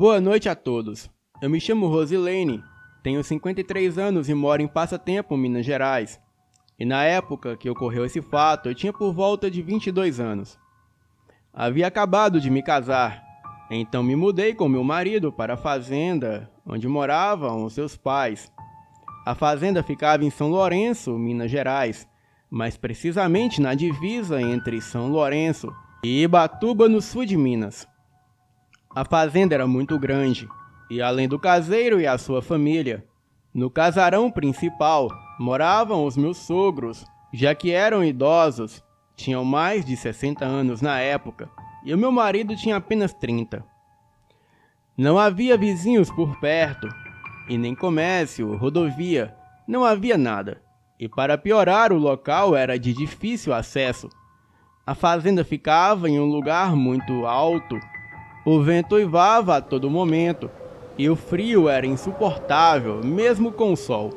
Boa noite a todos. Eu me chamo Rosilene, tenho 53 anos e moro em Passatempo, Minas Gerais. E na época que ocorreu esse fato, eu tinha por volta de 22 anos. Havia acabado de me casar, então me mudei com meu marido para a fazenda onde moravam os seus pais. A fazenda ficava em São Lourenço, Minas Gerais, mais precisamente na divisa entre São Lourenço e Ibatuba, no sul de Minas. A fazenda era muito grande, e além do caseiro e a sua família, no casarão principal moravam os meus sogros, já que eram idosos, tinham mais de 60 anos na época, e o meu marido tinha apenas 30. Não havia vizinhos por perto, e nem comércio, rodovia, não havia nada. E para piorar, o local era de difícil acesso. A fazenda ficava em um lugar muito alto, o vento uivava a todo momento, e o frio era insuportável, mesmo com o sol.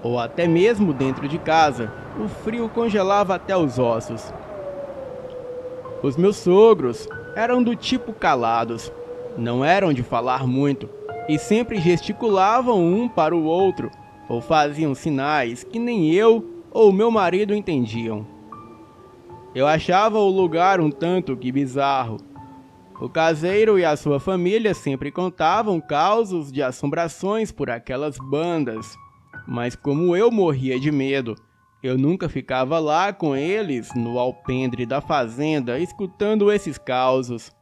Ou até mesmo dentro de casa, o frio congelava até os ossos. Os meus sogros eram do tipo calados, não eram de falar muito, e sempre gesticulavam um para o outro, ou faziam sinais que nem eu ou meu marido entendiam. Eu achava o lugar um tanto que bizarro. O caseiro e a sua família sempre contavam causos de assombrações por aquelas bandas, mas como eu morria de medo, eu nunca ficava lá com eles no alpendre da fazenda escutando esses causos.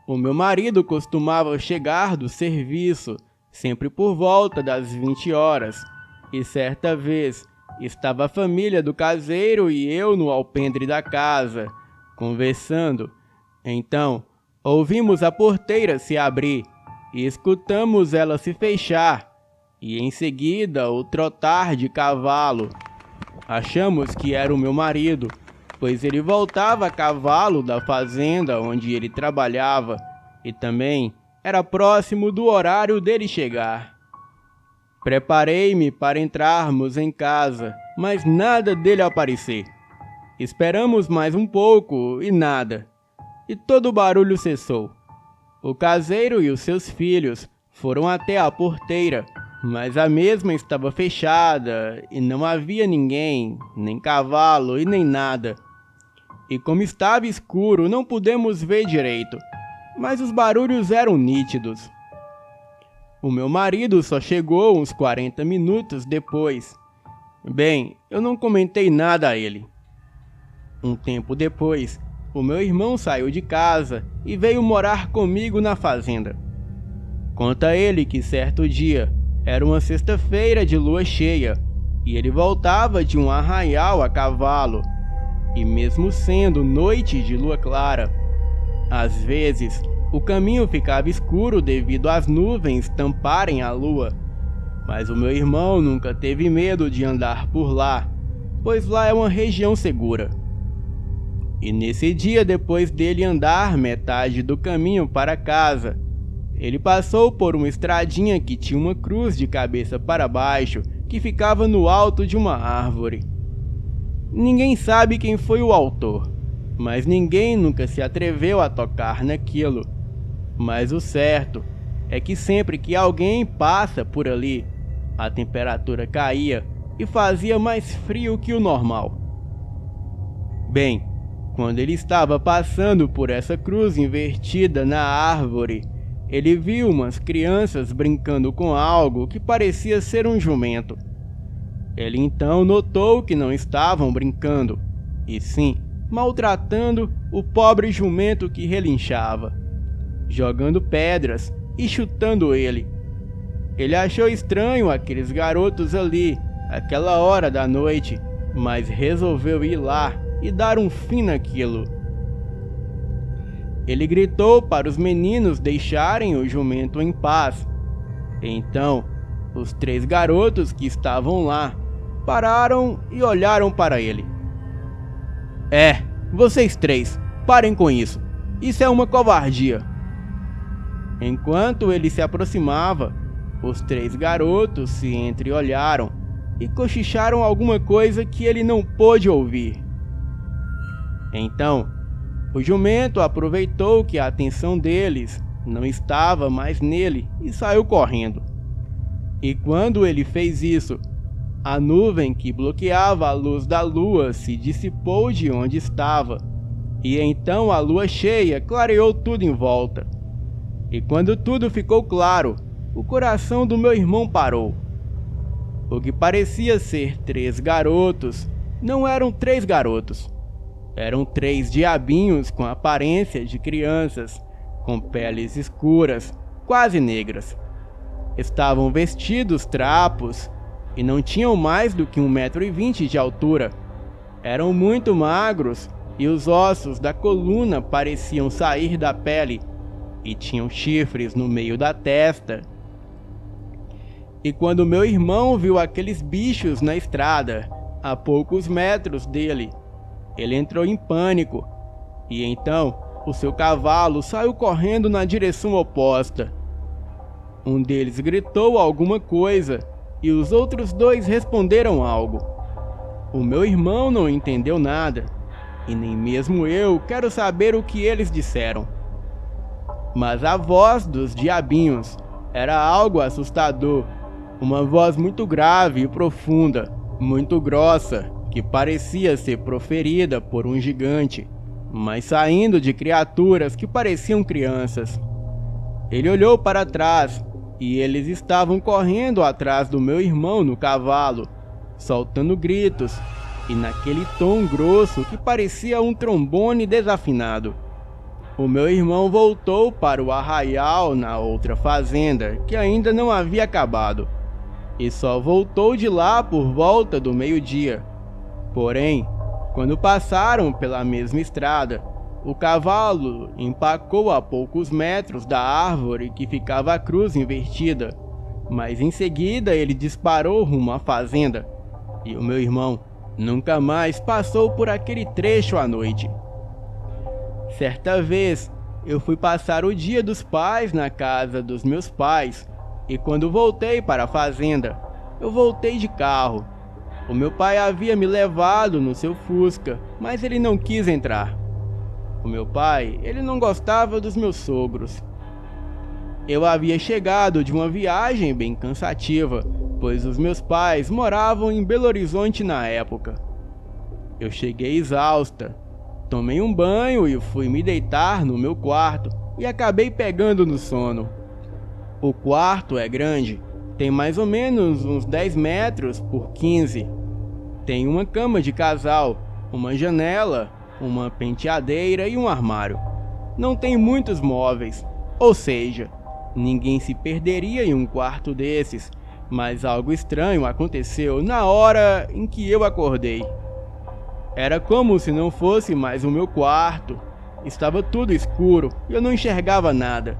O meu marido costumava chegar do serviço sempre por volta das 20 horas, e certa vez estava a família do caseiro e eu no alpendre da casa, conversando. Então, ouvimos a porteira se abrir e escutamos ela se fechar, e em seguida o trotar de cavalo. Achamos que era o meu marido, pois ele voltava a cavalo da fazenda onde ele trabalhava, e também era próximo do horário dele chegar. Preparei-me para entrarmos em casa, mas nada dele aparecer. Esperamos mais um pouco e nada, e todo o barulho cessou. O caseiro e os seus filhos foram até a porteira, mas a mesma estava fechada e não havia ninguém, nem cavalo e nem nada. E como estava escuro, não pudemos ver direito, mas os barulhos eram nítidos. O meu marido só chegou uns 40 minutos depois. Bem, eu não comentei nada a ele. Um tempo depois, o meu irmão saiu de casa e veio morar comigo na fazenda. Conta ele que certo dia, era uma sexta-feira de lua cheia, e ele voltava de um arraial a cavalo. E mesmo sendo noite de lua clara, às vezes o caminho ficava escuro devido às nuvens tamparem a lua. Mas o meu irmão nunca teve medo de andar por lá, pois lá é uma região segura. E nesse dia, depois dele andar metade do caminho para casa, ele passou por uma estradinha que tinha uma cruz de cabeça para baixo que ficava no alto de uma árvore. Ninguém sabe quem foi o autor, mas ninguém nunca se atreveu a tocar naquilo. Mas o certo é que sempre que alguém passa por ali, a temperatura caía e fazia mais frio que o normal. Bem, quando ele estava passando por essa cruz invertida na árvore, ele viu umas crianças brincando com algo que parecia ser um jumento. Ele então notou que não estavam brincando, e sim maltratando o pobre jumento que relinchava, jogando pedras e chutando ele. Ele achou estranho aqueles garotos ali, aquela hora da noite, mas resolveu ir lá e dar um fim naquilo. Ele gritou para os meninos deixarem o jumento em paz. Então, os 3 garotos que estavam lá pararam e olharam para ele. Vocês 3, parem com isso. Isso é uma covardia. Enquanto ele se aproximava, os 3 garotos se entreolharam e cochicharam alguma coisa que ele não pôde ouvir. Então, O jumento aproveitou que a atenção deles não estava mais nele e saiu correndo. E quando ele fez isso, a nuvem que bloqueava a luz da lua se dissipou de onde estava, e então a lua cheia clareou tudo em volta. E quando tudo ficou claro, o coração do meu irmão parou. O que parecia ser 3 garotos não eram 3 garotos. Eram 3 diabinhos com aparência de crianças, com peles escuras, quase negras. Estavam vestidos trapos e não tinham mais do que 1,20 m de altura. Eram muito magros e os ossos da coluna pareciam sair da pele e tinham chifres no meio da testa. E quando meu irmão viu aqueles bichos na estrada, a poucos metros dele, ele entrou em pânico, e então o seu cavalo saiu correndo na direção oposta. Um deles gritou alguma coisa, e os outros 2 responderam algo. O meu irmão não entendeu nada, e nem mesmo eu quero saber o que eles disseram. Mas a voz dos diabinhos era algo assustador, uma voz muito grave e profunda, muito grossa, que parecia ser proferida por um gigante, mas saindo de criaturas que pareciam crianças. Ele olhou para trás e eles estavam correndo atrás do meu irmão no cavalo, soltando gritos e naquele tom grosso que parecia um trombone desafinado. O meu irmão voltou para o arraial na outra fazenda, que ainda não havia acabado, e só voltou de lá por volta do meio-dia. Porém, quando passaram pela mesma estrada, o cavalo empacou a poucos metros da árvore que ficava a cruz invertida, mas em seguida ele disparou rumo à fazenda, e o meu irmão nunca mais passou por aquele trecho à noite. Certa vez, eu fui passar o Dia dos Pais na casa dos meus pais, e quando voltei para a fazenda, eu voltei de carro. O meu pai havia me levado no seu Fusca, mas ele não quis entrar. O meu pai, ele não gostava dos meus sogros. Eu havia chegado de uma viagem bem cansativa, pois os meus pais moravam em Belo Horizonte na época. Eu cheguei exausta, tomei um banho e fui me deitar no meu quarto e acabei pegando no sono. O quarto é grande, tem mais ou menos uns 10 metros por 15. Tem uma cama de casal, uma janela, uma penteadeira e um armário. Não tem muitos móveis, ou seja, ninguém se perderia em um quarto desses, mas algo estranho aconteceu na hora em que eu acordei. Era como se não fosse mais o meu quarto. Estava tudo escuro e eu não enxergava nada.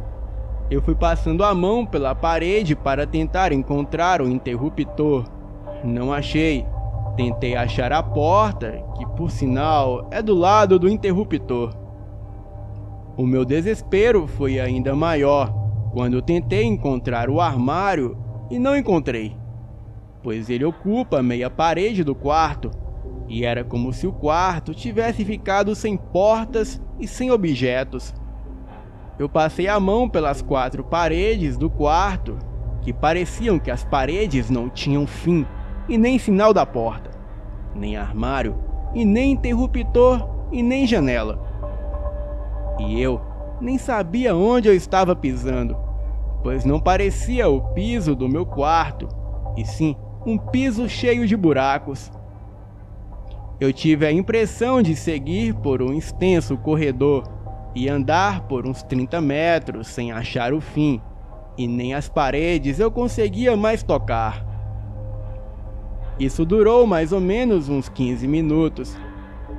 Eu fui passando a mão pela parede para tentar encontrar o interruptor. Não achei. Tentei achar a porta, que por sinal é do lado do interruptor. O meu desespero foi ainda maior quando tentei encontrar o armário e não encontrei, pois ele ocupa meia parede do quarto, e era como se o quarto tivesse ficado sem portas e sem objetos. Eu passei a mão pelas 4 paredes do quarto, que pareciam que as paredes não tinham fim, e nem sinal da porta, nem armário, e nem interruptor, e nem janela. E eu nem sabia onde eu estava pisando, pois não parecia o piso do meu quarto, e sim um piso cheio de buracos. Eu tive a impressão de seguir por um extenso corredor e andar por uns 30 metros sem achar o fim, e nem as paredes eu conseguia mais tocar. Isso durou mais ou menos uns 15 minutos.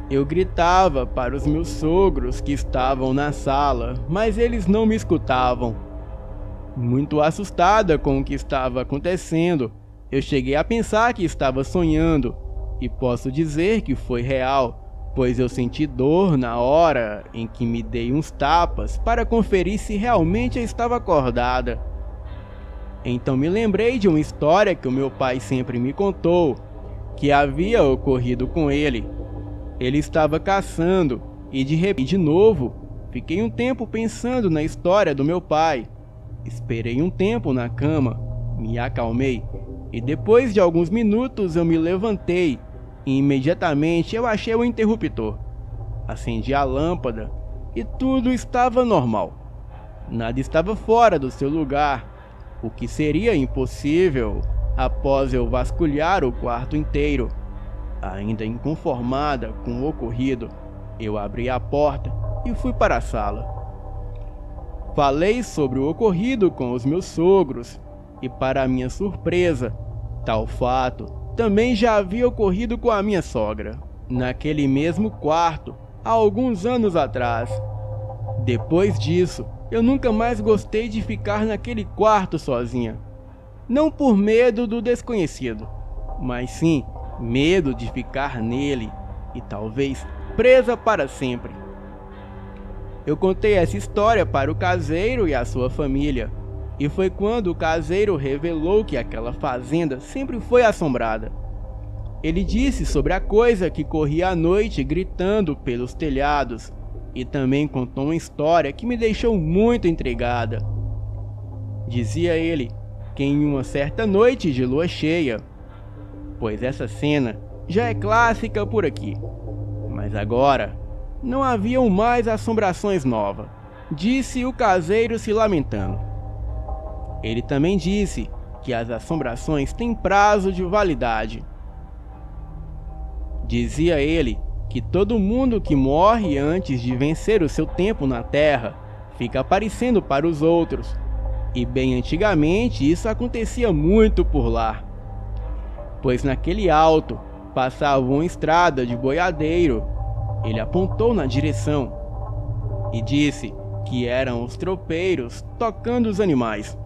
Eu gritava para os meus sogros que estavam na sala, mas eles não me escutavam. Muito assustada com o que estava acontecendo, eu cheguei a pensar que estava sonhando, e posso dizer que foi real, pois eu senti dor na hora em que me dei uns tapas para conferir se realmente eu estava acordada. Então me lembrei de uma história que o meu pai sempre me contou, que havia ocorrido com ele. Ele estava caçando E de novo, fiquei um tempo pensando na história do meu pai. Esperei um tempo na cama, me acalmei e depois de alguns minutos eu me levantei e imediatamente eu achei o interruptor. Acendi a lâmpada e tudo estava normal. Nada estava fora do seu lugar, o que seria impossível após eu vasculhar o quarto inteiro. Ainda inconformada com o ocorrido, eu abri a porta e fui para a sala. Falei sobre o ocorrido com os meus sogros e, para minha surpresa, tal fato também já havia ocorrido com a minha sogra, naquele mesmo quarto, há alguns anos atrás. Depois disso, eu nunca mais gostei de ficar naquele quarto sozinha. Não por medo do desconhecido, mas sim medo de ficar nele e talvez presa para sempre. Eu contei essa história para o caseiro e a sua família, e foi quando o caseiro revelou que aquela fazenda sempre foi assombrada. Ele disse sobre a coisa que corria à noite gritando pelos telhados, e também contou uma história que me deixou muito intrigada. Dizia ele que em uma certa noite de lua cheia, pois essa cena já é clássica por aqui, mas agora não haviam mais assombrações novas, disse o caseiro se lamentando. Ele também disse que as assombrações têm prazo de validade. Dizia ele que todo mundo que morre antes de vencer o seu tempo na Terra fica aparecendo para os outros, e bem antigamente isso acontecia muito por lá, pois naquele alto passava uma estrada de boiadeiro. Ele apontou na direção e disse que eram os tropeiros tocando os animais.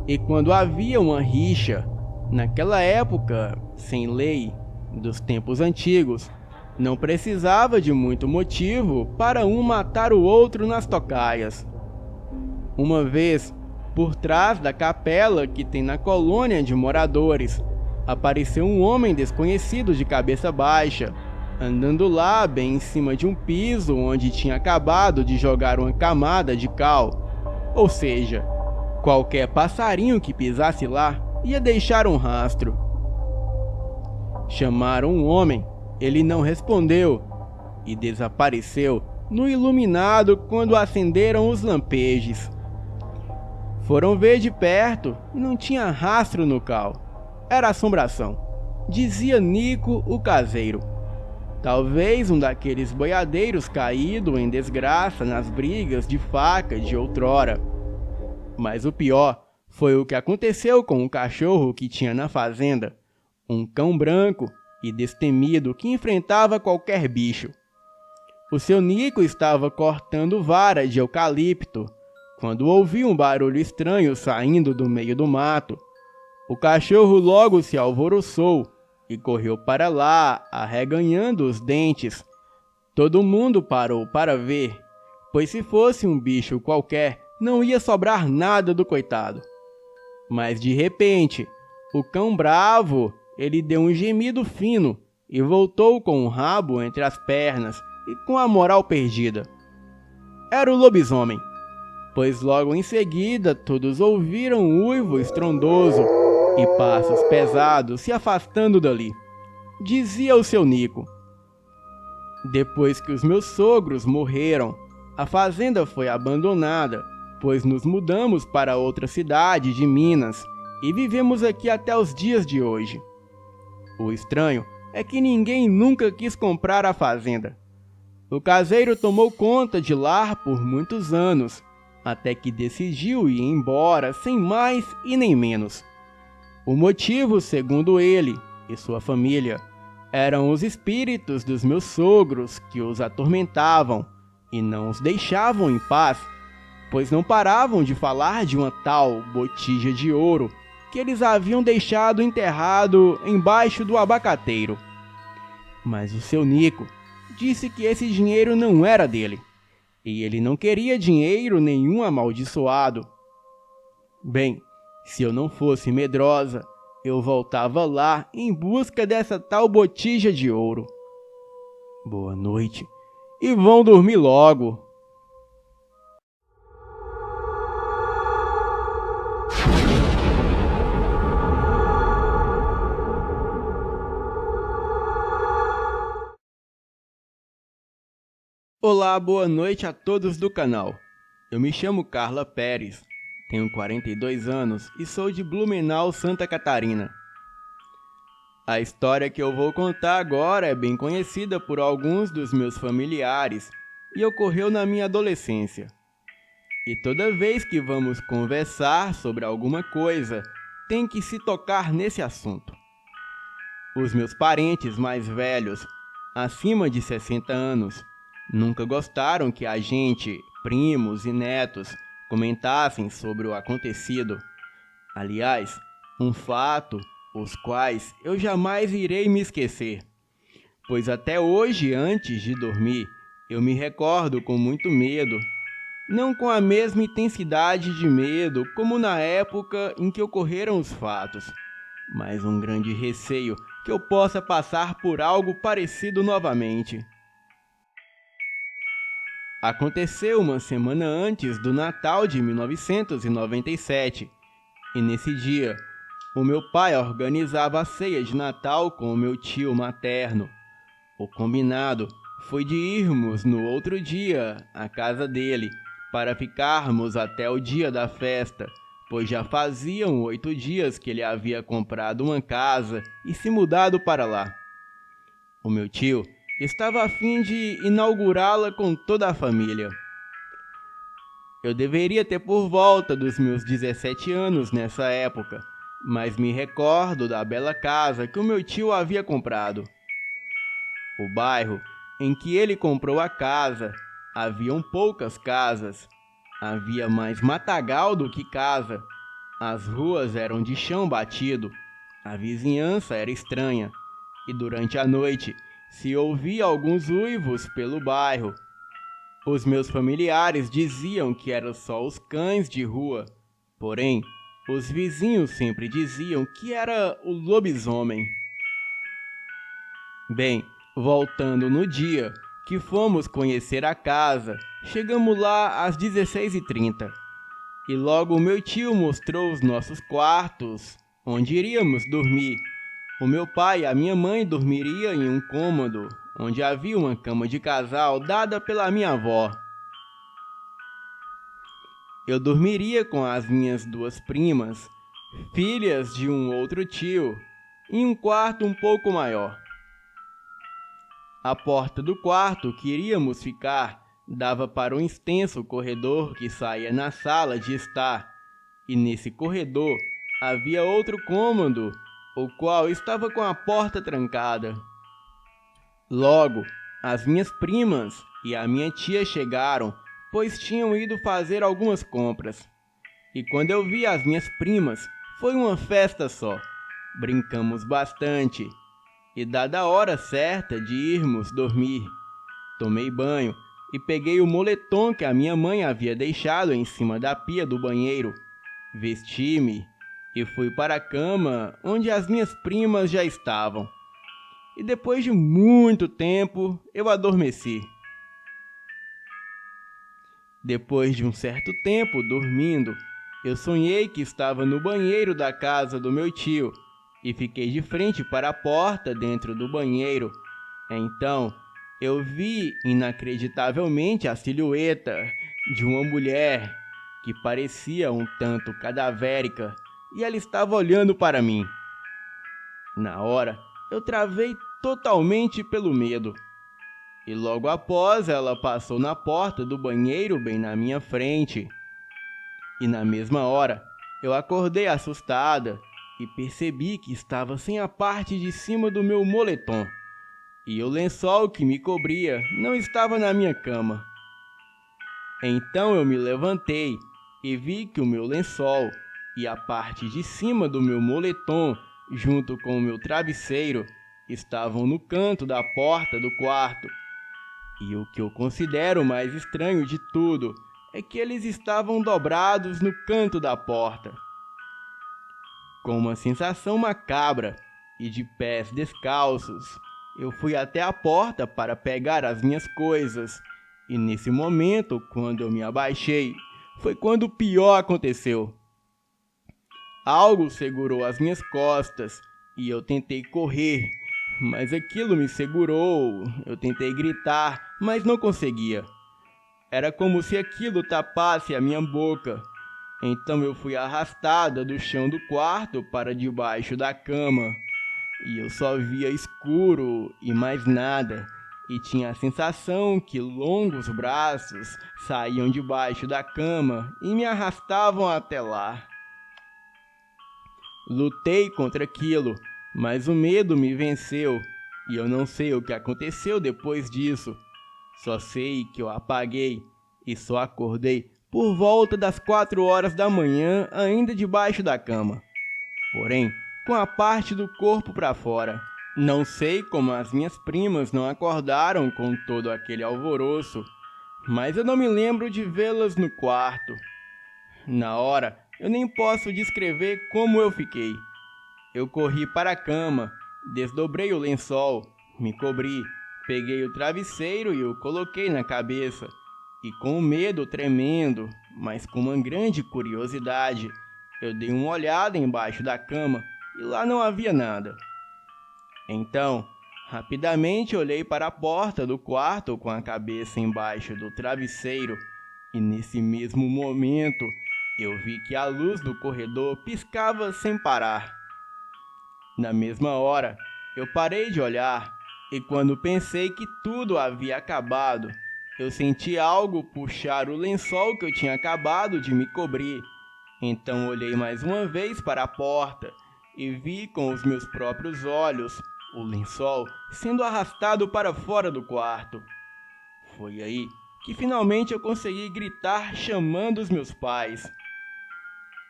E quando havia uma rixa, naquela época, sem lei, dos tempos antigos, não precisava de muito motivo para um matar o outro nas tocaias. Uma vez, por trás da capela que tem na colônia de moradores, apareceu um homem desconhecido de cabeça baixa, andando lá bem em cima de um piso onde tinha acabado de jogar uma camada de cal. Ou seja, qualquer passarinho que pisasse lá ia deixar um rastro. Chamaram um homem, ele não respondeu e desapareceu no iluminado quando acenderam os lampejos. Foram ver de perto e não tinha rastro no cal. Era assombração, dizia Nico, o caseiro. Talvez um daqueles boiadeiros caído em desgraça nas brigas de faca de outrora. Mas o pior foi o que aconteceu com o cachorro que tinha na fazenda, um cão branco e destemido que enfrentava qualquer bicho. O seu Nico estava cortando vara de eucalipto quando ouviu um barulho estranho saindo do meio do mato. O cachorro logo se alvoroçou e correu para lá, arreganhando os dentes. Todo mundo parou para ver, pois se fosse um bicho qualquer, não ia sobrar nada do coitado. Mas de repente, o cão bravo, ele deu um gemido fino e voltou com o rabo entre as pernas e com a moral perdida. Era o lobisomem, pois logo em seguida todos ouviram um uivo estrondoso e passos pesados se afastando dali. Dizia o seu Nico. Depois que os meus sogros morreram, a fazenda foi abandonada, pois nos mudamos para outra cidade de Minas e vivemos aqui até os dias de hoje. O estranho é que ninguém nunca quis comprar a fazenda. O caseiro tomou conta de lá por muitos anos, até que decidiu ir embora sem mais e nem menos. O motivo, segundo ele e sua família, eram os espíritos dos meus sogros que os atormentavam e não os deixavam em paz, pois não paravam de falar de uma tal botija de ouro que eles haviam deixado enterrado embaixo do abacateiro. Mas o seu Nico disse que esse dinheiro não era dele, e ele não queria dinheiro nenhum amaldiçoado. Bem, se eu não fosse medrosa, eu voltava lá em busca dessa tal botija de ouro. Boa noite, e vão dormir logo. Olá, boa noite a todos do canal. Eu me chamo Carla Pérez, tenho 42 anos e sou de Blumenau, Santa Catarina. A história que eu vou contar agora é bem conhecida por alguns dos meus familiares e ocorreu na minha adolescência. E toda vez que vamos conversar sobre alguma coisa, tem que se tocar nesse assunto. Os meus parentes mais velhos, acima de 60 anos, nunca gostaram que a gente, primos e netos, comentassem sobre o acontecido. Aliás, um fato os quais eu jamais irei me esquecer, pois até hoje, antes de dormir, eu me recordo com muito medo, não com a mesma intensidade de medo como na época em que ocorreram os fatos, mas um grande receio que eu possa passar por algo parecido novamente. Aconteceu uma semana antes do Natal de 1997, e nesse dia, o meu pai organizava a ceia de Natal com o meu tio materno. O combinado foi de irmos no outro dia à casa dele para ficarmos até o dia da festa, pois já faziam 8 dias que ele havia comprado uma casa e se mudado para lá. O meu tio estava a fim de inaugurá-la com toda a família. Eu deveria ter por volta dos meus 17 anos nessa época, mas me recordo da bela casa que o meu tio havia comprado. O bairro em que ele comprou a casa, haviam poucas casas. Havia mais matagal do que casa. As ruas eram de chão batido. A vizinhança era estranha. E durante a noite se ouvia alguns uivos pelo bairro. Os meus familiares diziam que eram só os cães de rua. Porém, os vizinhos sempre diziam que era o lobisomem. Bem, voltando no dia que fomos conhecer a casa, chegamos lá às 16h30. E logo o meu tio mostrou os nossos quartos, onde iríamos dormir. O meu pai e a minha mãe dormiriam em um cômodo, onde havia uma cama de casal dada pela minha avó. Eu dormiria com as minhas 2 primas, filhas de um outro tio, em um quarto um pouco maior. A porta do quarto que iríamos ficar dava para um extenso corredor que saía na sala de estar, e nesse corredor havia outro cômodo, o qual estava com a porta trancada. Logo, as minhas primas e a minha tia chegaram, pois tinham ido fazer algumas compras. E quando eu vi as minhas primas, foi uma festa só. Brincamos bastante. E dada a hora certa de irmos dormir, tomei banho e peguei o moletom que a minha mãe havia deixado em cima da pia do banheiro. Vesti-me e fui para a cama onde as minhas primas já estavam. E depois de muito tempo, eu adormeci. Depois de um certo tempo dormindo, eu sonhei que estava no banheiro da casa do meu tio e fiquei de frente para a porta dentro do banheiro. Então, eu vi inacreditavelmente a silhueta de uma mulher que parecia um tanto cadavérica e ela estava olhando para mim. Na hora, eu travei totalmente pelo medo. E logo após ela passou na porta do banheiro bem na minha frente. E na mesma hora, eu acordei assustada e percebi que estava sem a parte de cima do meu moletom. E o lençol que me cobria não estava na minha cama. Então eu me levantei e vi que o meu lençol e a parte de cima do meu moletom, junto com o meu travesseiro, estavam no canto da porta do quarto. E o que eu considero mais estranho de tudo é que eles estavam dobrados no canto da porta. Com uma sensação macabra e de pés descalços, Eu fui até a porta para pegar as minhas coisas, e nesse momento, quando eu me abaixei, foi quando o pior aconteceu. Algo segurou as minhas costas e eu tentei correr, mas aquilo me segurou. Eu tentei gritar, mas não conseguia. Era como se aquilo tapasse a minha boca. Então eu fui arrastada do chão do quarto para debaixo da cama. E eu só via escuro e mais nada. E tinha a sensação que longos braços saíam debaixo da cama e me arrastavam até lá. Lutei contra aquilo, mas o medo me venceu. E eu não sei o que aconteceu depois disso. Só sei que eu apaguei e só acordei por volta das 4 horas da manhã, ainda debaixo da cama. Porém, com a parte do corpo para fora. Não sei como as minhas primas não acordaram com todo aquele alvoroço, mas eu não me lembro de vê-las no quarto. Na hora, eu nem posso descrever como eu fiquei. Eu corri para a cama, desdobrei o lençol, me cobri, peguei o travesseiro e o coloquei na cabeça. E com o medo tremendo, mas com uma grande curiosidade, eu dei uma olhada embaixo da cama e lá não havia nada. Então, rapidamente olhei para a porta do quarto com a cabeça embaixo do travesseiro e nesse mesmo momento eu vi que a luz do corredor piscava sem parar. Na mesma hora, eu parei de olhar e quando pensei que tudo havia acabado, eu senti algo puxar o lençol que eu tinha acabado de me cobrir. Então olhei mais uma vez para a porta e vi com os meus próprios olhos o lençol sendo arrastado para fora do quarto. Foi aí que finalmente eu consegui gritar chamando os meus pais.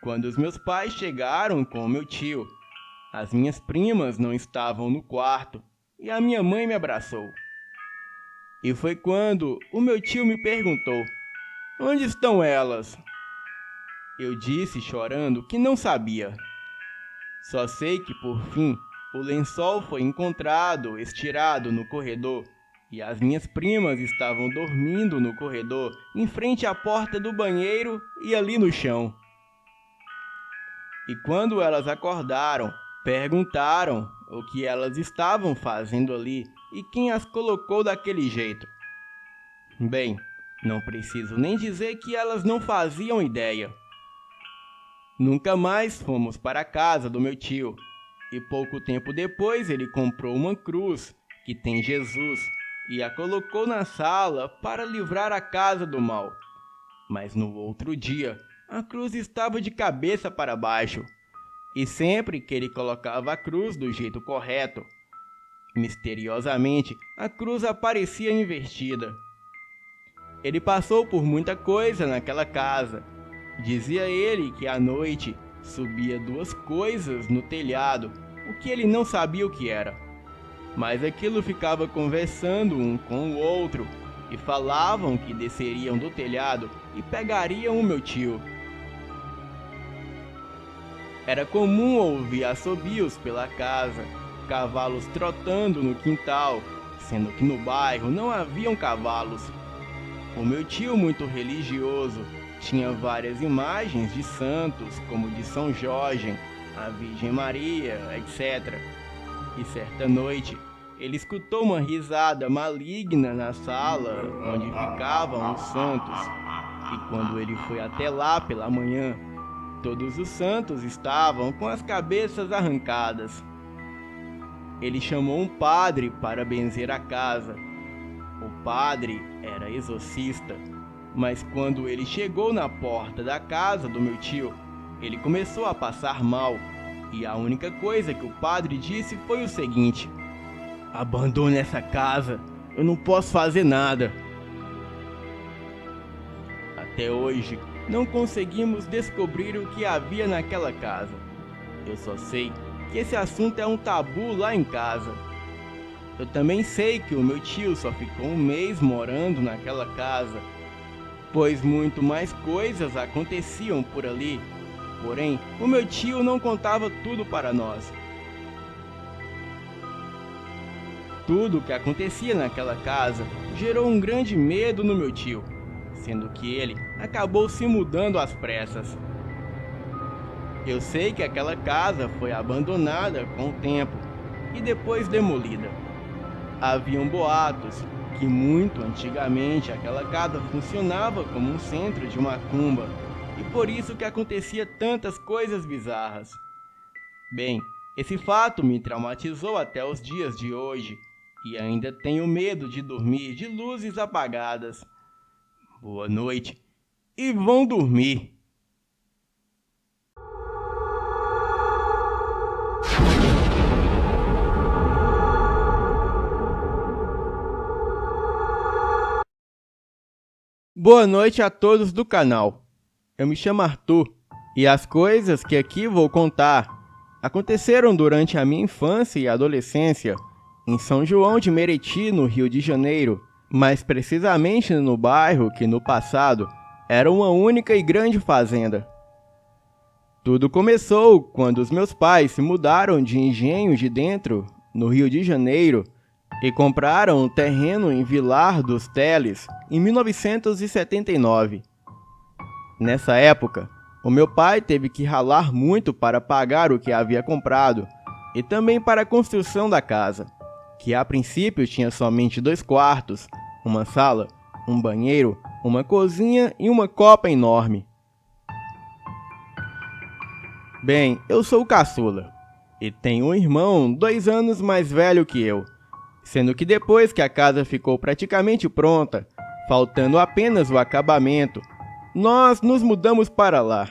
Quando os meus pais chegaram com o meu tio, as minhas primas não estavam no quarto e a minha mãe me abraçou. E foi quando o meu tio me perguntou: "Onde estão elas?" Eu disse chorando que não sabia. Só sei que por fim o lençol foi encontrado estirado no corredor e as minhas primas estavam dormindo no corredor em frente à porta do banheiro e ali no chão. E quando elas acordaram, perguntaram o que elas estavam fazendo ali e quem as colocou daquele jeito. Bem, não preciso nem dizer que elas não faziam ideia. Nunca mais fomos para a casa do meu tio, e pouco tempo depois ele comprou uma cruz que tem Jesus e a colocou na sala para livrar a casa do mal. Mas no outro dia, a cruz estava de cabeça para baixo, e sempre que ele colocava a cruz do jeito correto, misteriosamente a cruz aparecia invertida. Ele passou por muita coisa naquela casa. Dizia ele que à noite subia 2 coisas no telhado, o que ele não sabia o que era. Mas aquilo ficava conversando um com o outro e falavam que desceriam do telhado e pegariam o meu tio. Era comum ouvir assobios pela casa, cavalos trotando no quintal, sendo que no bairro não haviam cavalos. O meu tio, muito religioso, tinha várias imagens de santos, como de São Jorge, a Virgem Maria, etc. E certa noite, ele escutou uma risada maligna na sala onde ficavam os santos. E quando ele foi até lá pela manhã, todos os santos estavam com as cabeças arrancadas. Ele chamou um padre para benzer a casa. O padre era exorcista, mas quando ele chegou na porta da casa do meu tio, ele começou a passar mal, e a única coisa que o padre disse foi o seguinte: "Abandone essa casa, eu não posso fazer nada." Até hoje, não conseguimos descobrir o que havia naquela casa. Eu só sei que esse assunto é um tabu lá em casa. Eu também sei que o meu tio só ficou 1 mês morando naquela casa, pois muito mais coisas aconteciam por ali. Porém, o meu tio não contava tudo para nós. Tudo o que acontecia naquela casa gerou um grande medo no meu tio, sendo que ele acabou se mudando às pressas. Eu sei que aquela casa foi abandonada com o tempo e depois demolida. Haviam boatos que muito antigamente aquela casa funcionava como um centro de macumba e por isso que acontecia tantas coisas bizarras. Bem, esse fato me traumatizou até os dias de hoje e ainda tenho medo de dormir de luzes apagadas. Boa noite e vão dormir. Boa noite a todos do canal. Eu me chamo Arthur e as coisas que aqui vou contar aconteceram durante a minha infância e adolescência em São João de Meriti, no Rio de Janeiro, mais precisamente no bairro que no passado era uma única e grande fazenda. Tudo começou quando os meus pais se mudaram de Engenho de Dentro, no Rio de Janeiro, e compraram um terreno em Vilar dos Teles em 1979. Nessa época, o meu pai teve que ralar muito para pagar o que havia comprado e também para a construção da casa, que a princípio tinha somente 2 quartos, uma sala, um banheiro, uma cozinha e uma copa enorme. Bem, eu sou o caçula e tenho um irmão 2 anos mais velho que eu, sendo que depois que a casa ficou praticamente pronta, faltando apenas o acabamento, nós nos mudamos para lá.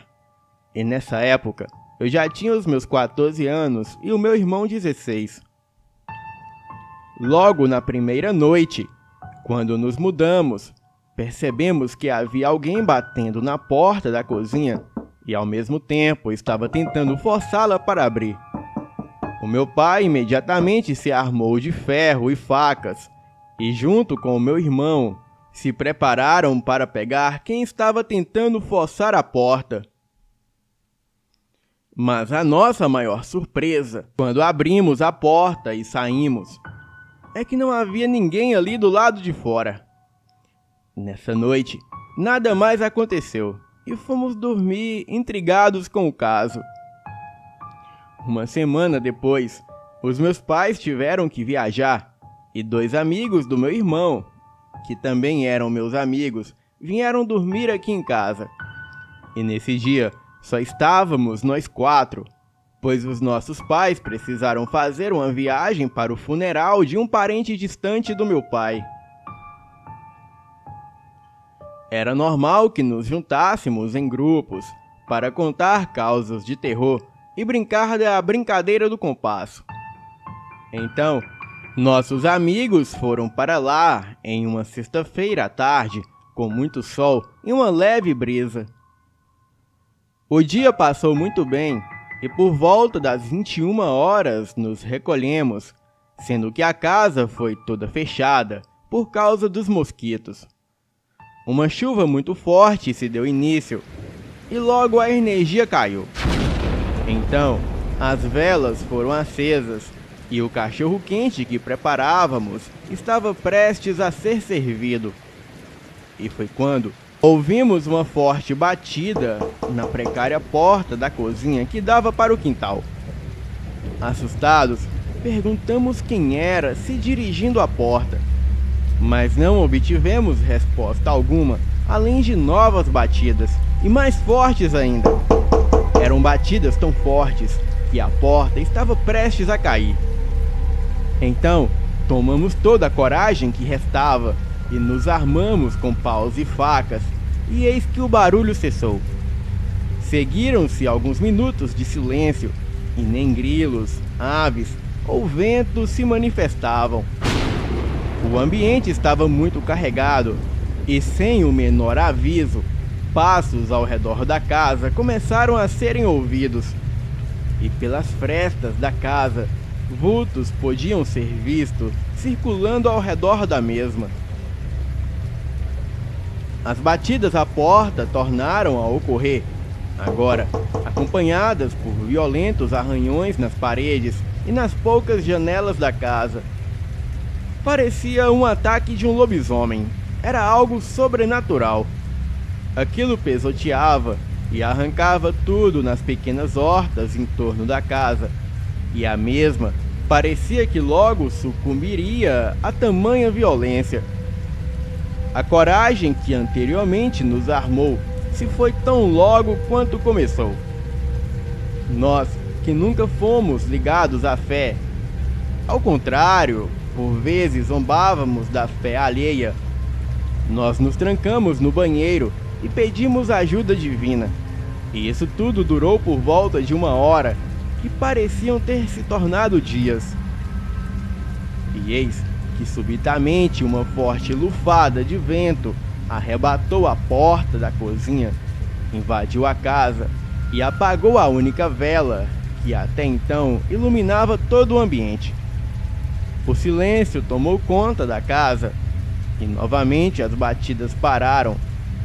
E nessa época, eu já tinha os meus 14 anos e o meu irmão 16. Logo na primeira noite, quando nos mudamos, percebemos que havia alguém batendo na porta da cozinha e ao mesmo tempo estava tentando forçá-la para abrir. O meu pai imediatamente se armou de ferro e facas e, junto com o meu irmão, se prepararam para pegar quem estava tentando forçar a porta. Mas a nossa maior surpresa, quando abrimos a porta e saímos, é que não havia ninguém ali do lado de fora. Nessa noite, nada mais aconteceu e fomos dormir intrigados com o caso. Uma semana depois, os meus pais tiveram que viajar e 2 amigos do meu irmão, que também eram meus amigos, vieram dormir aqui em casa. E nesse dia, só estávamos nós 4, pois os nossos pais precisaram fazer uma viagem para o funeral de um parente distante do meu pai. Era normal que nos juntássemos em grupos para contar causas de terror e brincar da brincadeira do compasso. Então, nossos amigos foram para lá em uma sexta-feira à tarde, com muito sol e uma leve brisa. O dia passou muito bem e por volta das 21 horas nos recolhemos, sendo que a casa foi toda fechada por causa dos mosquitos. Uma chuva muito forte se deu início e logo a energia caiu. Então, as velas foram acesas e o cachorro-quente que preparávamos estava prestes a ser servido. E foi quando ouvimos uma forte batida na precária porta da cozinha que dava para o quintal. Assustados, perguntamos quem era se dirigindo à porta, mas não obtivemos resposta alguma, além de novas batidas, e mais fortes ainda. Eram batidas tão fortes que a porta estava prestes a cair. Então, tomamos toda a coragem que restava e nos armamos com paus e facas, e eis que o barulho cessou. Seguiram-se alguns minutos de silêncio, e nem grilos, aves ou ventos se manifestavam. O ambiente estava muito carregado, e sem o menor aviso, passos ao redor da casa começaram a serem ouvidos, e pelas frestas da casa, vultos podiam ser vistos circulando ao redor da mesma. As batidas à porta tornaram a ocorrer, agora acompanhadas por violentos arranhões nas paredes e nas poucas janelas da casa. Parecia um ataque de um lobisomem. Era algo sobrenatural. Aquilo pisoteava e arrancava tudo nas pequenas hortas em torno da casa, e a mesma parecia que logo sucumbiria a tamanha violência. A coragem que anteriormente nos armou se foi tão logo quanto começou. Nós, que nunca fomos ligados à fé, ao contrário, por vezes zombávamos da fé alheia, nós nos trancamos no banheiro e pedimos ajuda divina. E isso tudo durou por volta de 1 hora, que pareciam ter se tornado dias. E eis que subitamente uma forte lufada de vento arrebatou a porta da cozinha, invadiu a casa e apagou a única vela que até então iluminava todo o ambiente. O silêncio tomou conta da casa e novamente as batidas pararam,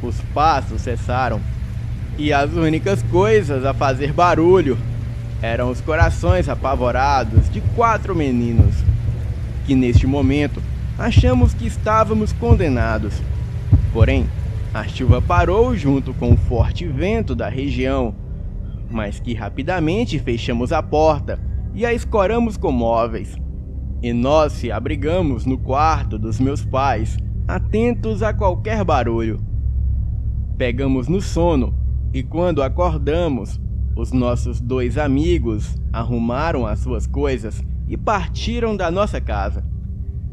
os passos cessaram e as únicas coisas a fazer barulho eram os corações apavorados de 4 meninos, que neste momento achamos que estávamos condenados. Porém, a chuva parou junto com o forte vento da região, mas que rapidamente fechamos a porta e a escoramos com móveis. E nós se abrigamos no quarto dos meus pais, atentos a qualquer barulho. Pegamos no sono e quando acordamos, os nossos 2 amigos arrumaram as suas coisas e partiram da nossa casa.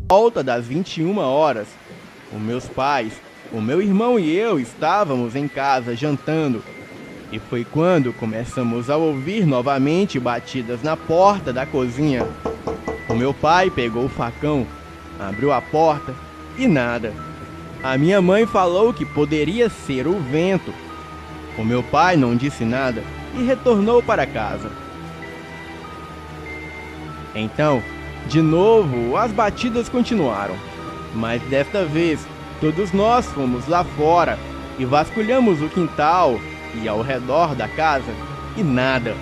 Por volta das 21 horas, os meus pais, o meu irmão e eu estávamos em casa jantando, e foi quando começamos a ouvir novamente batidas na porta da cozinha. O meu pai pegou o facão, abriu a porta e nada. A minha mãe falou que poderia ser o vento. O meu pai não disse nada e retornou para casa. Então, de novo, as batidas continuaram, mas desta vez todos nós fomos lá fora e vasculhamos o quintal e ao redor da casa e nada.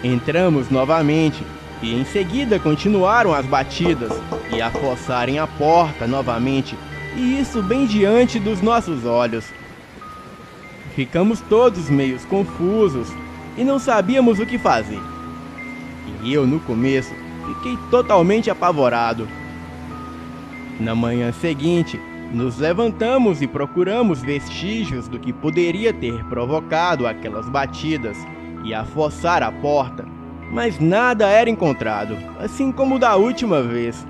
Entramos novamente e em seguida continuaram as batidas e a forçarem a porta novamente, e isso bem diante dos nossos olhos. Ficamos todos meio confusos e não sabíamos o que fazer. E eu, no começo, fiquei totalmente apavorado. Na manhã seguinte, nos levantamos e procuramos vestígios do que poderia ter provocado aquelas batidas e a forçar a porta, mas nada era encontrado, assim como da última vez.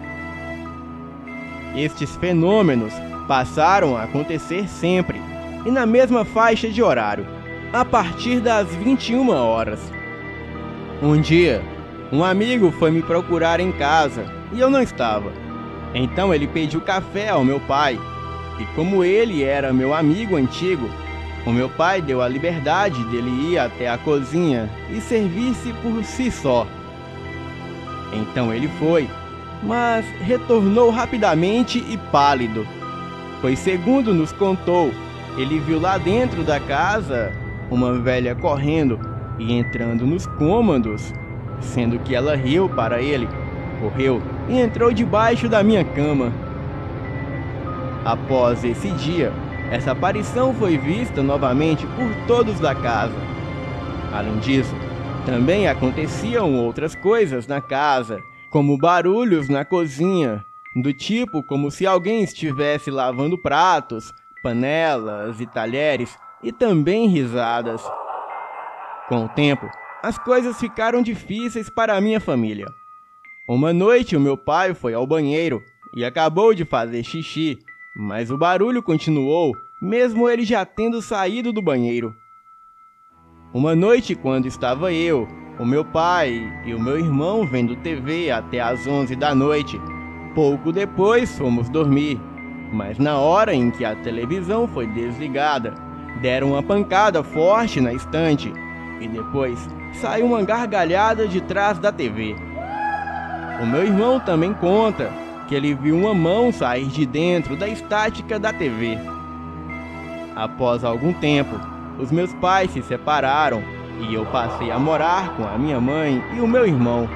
Estes fenômenos passaram a acontecer sempre e na mesma faixa de horário, a partir das 21 horas. Um dia, um amigo foi me procurar em casa e eu não estava. Então ele pediu café ao meu pai, e como ele era meu amigo antigo, o meu pai deu a liberdade dele ir até a cozinha e servir-se por si só. Então ele foi, mas retornou rapidamente e pálido, pois segundo nos contou, ele viu lá dentro da casa uma velha correndo e entrando nos cômodos, sendo que ela riu para ele, correu e entrou debaixo da minha cama. Após esse dia, essa aparição foi vista novamente por todos da casa. Além disso, também aconteciam outras coisas na casa, como barulhos na cozinha, do tipo como se alguém estivesse lavando pratos, panelas e talheres, e também risadas. Com o tempo, as coisas ficaram difíceis para a minha família. Uma noite o meu pai foi ao banheiro e acabou de fazer xixi, mas o barulho continuou, mesmo ele já tendo saído do banheiro. Uma noite, quando estava eu, o meu pai e o meu irmão vendo TV até às 11 da noite, pouco depois fomos dormir, mas na hora em que a televisão foi desligada, deram uma pancada forte na estante e depois saiu uma gargalhada de trás da TV. O meu irmão também conta que ele viu uma mão sair de dentro da estática da TV. Após algum tempo, os meus pais se separaram e eu passei a morar com a minha mãe e o meu irmão.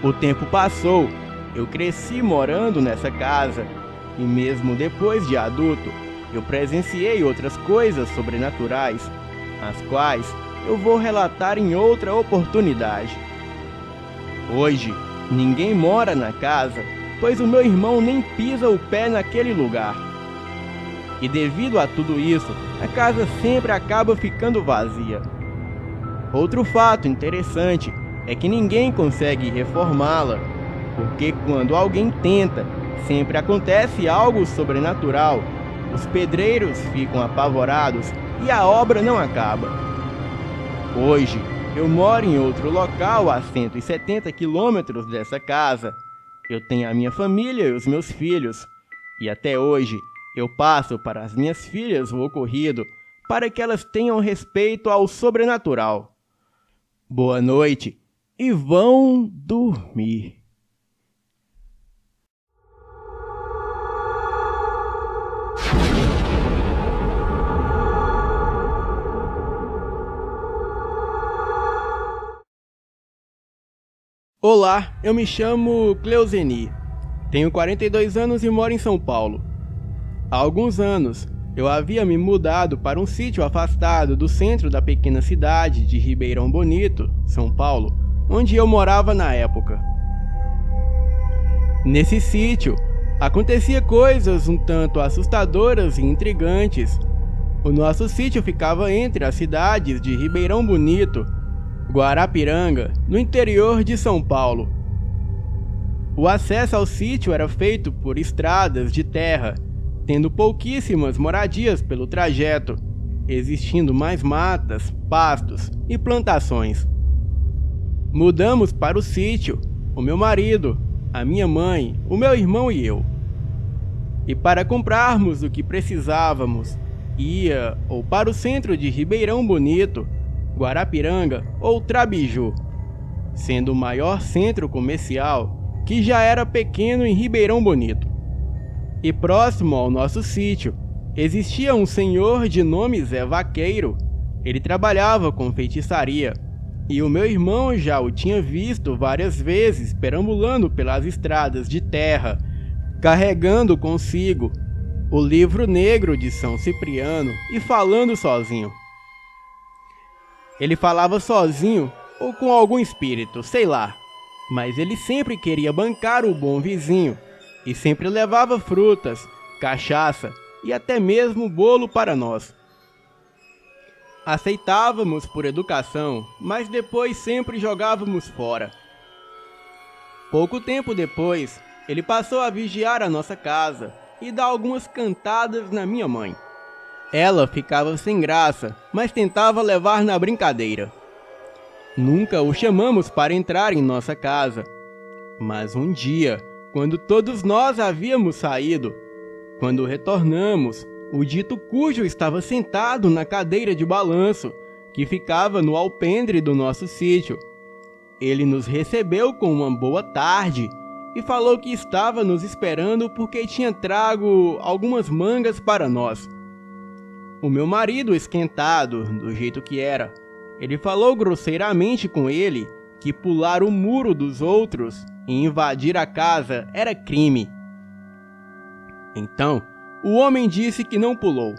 O tempo passou Eu cresci morando nessa casa e mesmo depois de adulto, eu presenciei outras coisas sobrenaturais, as quais eu vou relatar em outra oportunidade. Hoje, ninguém mora na casa, pois o meu irmão nem pisa o pé naquele lugar. E devido a tudo isso, a casa sempre acaba ficando vazia. Outro fato interessante é que ninguém consegue reformá-la, porque quando alguém tenta, sempre acontece algo sobrenatural. Os pedreiros ficam apavorados e a obra não acaba. Hoje, eu moro em outro local a 170 quilômetros dessa casa. Eu tenho a minha família e os meus filhos. E até hoje, eu passo para as minhas filhas o ocorrido, para que elas tenham respeito ao sobrenatural. Boa noite e vão dormir. Olá, eu me chamo Cleuzeni, tenho 42 anos e moro em São Paulo. Há alguns anos, eu havia me mudado para um sítio afastado do centro da pequena cidade de Ribeirão Bonito, São Paulo, onde eu morava na época. Nesse sítio, acontecia coisas um tanto assustadoras e intrigantes. O nosso sítio ficava entre as cidades de Ribeirão Bonito, Guarapiranga, no interior de São Paulo. O acesso ao sítio era feito por estradas de terra, tendo pouquíssimas moradias pelo trajeto, existindo mais matas, pastos e plantações. Mudamos para o sítio, o meu marido, a minha mãe, o meu irmão e eu. E para comprarmos o que precisávamos, ia ou para o centro de Ribeirão Bonito, Guarapiranga ou Trabiju, sendo o maior centro comercial que já era pequeno em Ribeirão Bonito. E próximo ao nosso sítio, existia um senhor de nome Zé Vaqueiro. Ele trabalhava com feitiçaria, e o meu irmão já o tinha visto várias vezes perambulando pelas estradas de terra, carregando consigo o livro negro de São Cipriano e falando sozinho. Ele falava sozinho ou com algum espírito, sei lá, mas ele sempre queria bancar o bom vizinho e sempre levava frutas, cachaça e até mesmo bolo para nós. Aceitávamos por educação, mas depois sempre jogávamos fora. Pouco tempo depois, ele passou a vigiar a nossa casa e dar algumas cantadas na minha mãe. Ela ficava sem graça, mas tentava levar na brincadeira. Nunca o chamamos para entrar em nossa casa. Mas um dia, quando todos nós havíamos saído, quando retornamos, o dito cujo estava sentado na cadeira de balanço, que ficava no alpendre do nosso sítio. Ele nos recebeu com uma boa tarde e falou que estava nos esperando porque tinha trago algumas mangas para nós. O meu marido, esquentado, do jeito que era, ele falou grosseiramente com ele que pular o muro dos outros e invadir a casa era crime. Então, o homem disse que não pulou.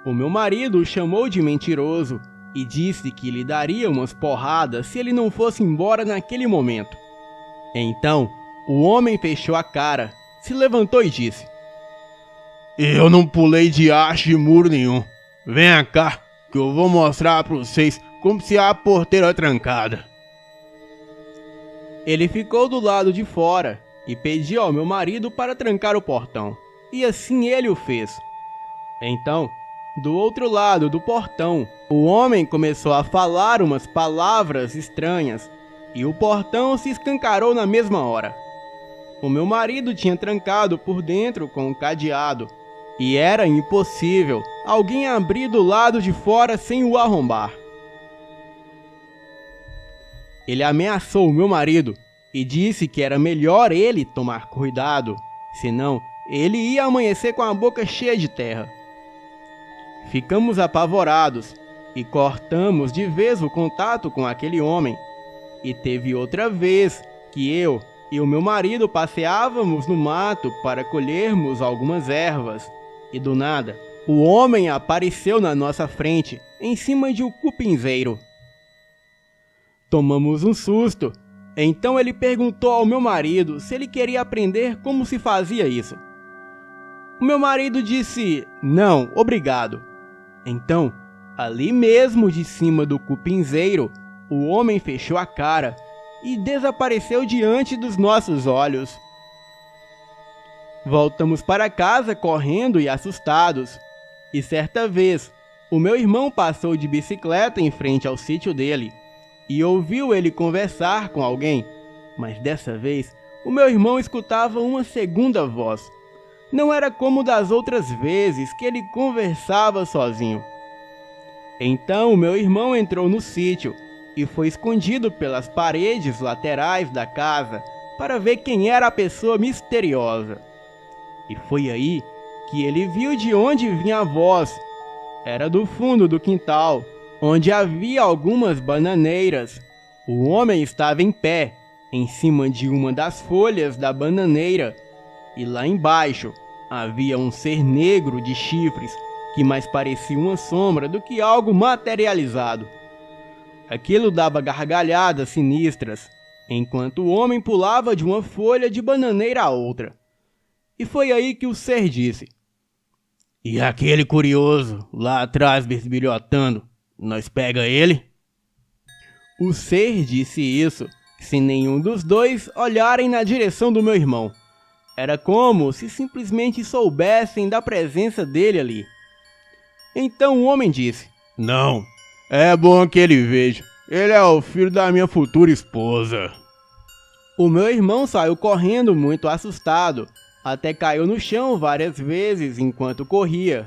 O meu marido o chamou de mentiroso e disse que lhe daria umas porradas se ele não fosse embora naquele momento. Então, o homem fechou a cara, se levantou e disse: "Eu não pulei de haste de muro nenhum. Venha cá, que eu vou mostrar para vocês como se há a porteira trancada." Ele ficou do lado de fora e pediu ao meu marido para trancar o portão, e assim ele o fez. Então, do outro lado do portão, o homem começou a falar umas palavras estranhas, e o portão se escancarou na mesma hora. O meu marido tinha trancado por dentro com um cadeado, e era impossível alguém abrir do lado de fora sem o arrombar. Ele ameaçou o meu marido e disse que era melhor ele tomar cuidado, senão ele ia amanhecer com a boca cheia de terra. Ficamos apavorados e cortamos de vez o contato com aquele homem. E teve outra vez que eu, e o meu marido passeávamos no mato para colhermos algumas ervas, e do nada, o homem apareceu na nossa frente, em cima de um cupinzeiro. Tomamos um susto, então ele perguntou ao meu marido se ele queria aprender como se fazia isso. O meu marido disse, não, obrigado. Então, ali mesmo de cima do cupinzeiro, o homem fechou a cara e desapareceu diante dos nossos olhos. Voltamos para casa correndo e assustados. E certa vez, o meu irmão passou de bicicleta em frente ao sítio dele e ouviu ele conversar com alguém, mas dessa vez o meu irmão escutava uma segunda voz. Não era como das outras vezes que ele conversava sozinho. Então o meu irmão entrou no sítio e foi escondido pelas paredes laterais da casa para ver quem era a pessoa misteriosa. E foi aí que ele viu de onde vinha a voz. Era do fundo do quintal, onde havia algumas bananeiras. O homem estava em pé, em cima de uma das folhas da bananeira, e lá embaixo havia um ser negro de chifres que mais parecia uma sombra do que algo materializado. Aquilo dava gargalhadas sinistras, enquanto o homem pulava de uma folha de bananeira a outra. E foi aí que o ser disse: "E aquele curioso lá atrás bisbilhotando, nós pega ele?" O ser disse isso sem nenhum dos dois olharem na direção do meu irmão. Era como se simplesmente soubessem da presença dele ali. Então o homem disse: "Não, é bom que ele veja. Ele é o filho da minha futura esposa." O meu irmão saiu correndo muito assustado, até caiu no chão várias vezes enquanto corria.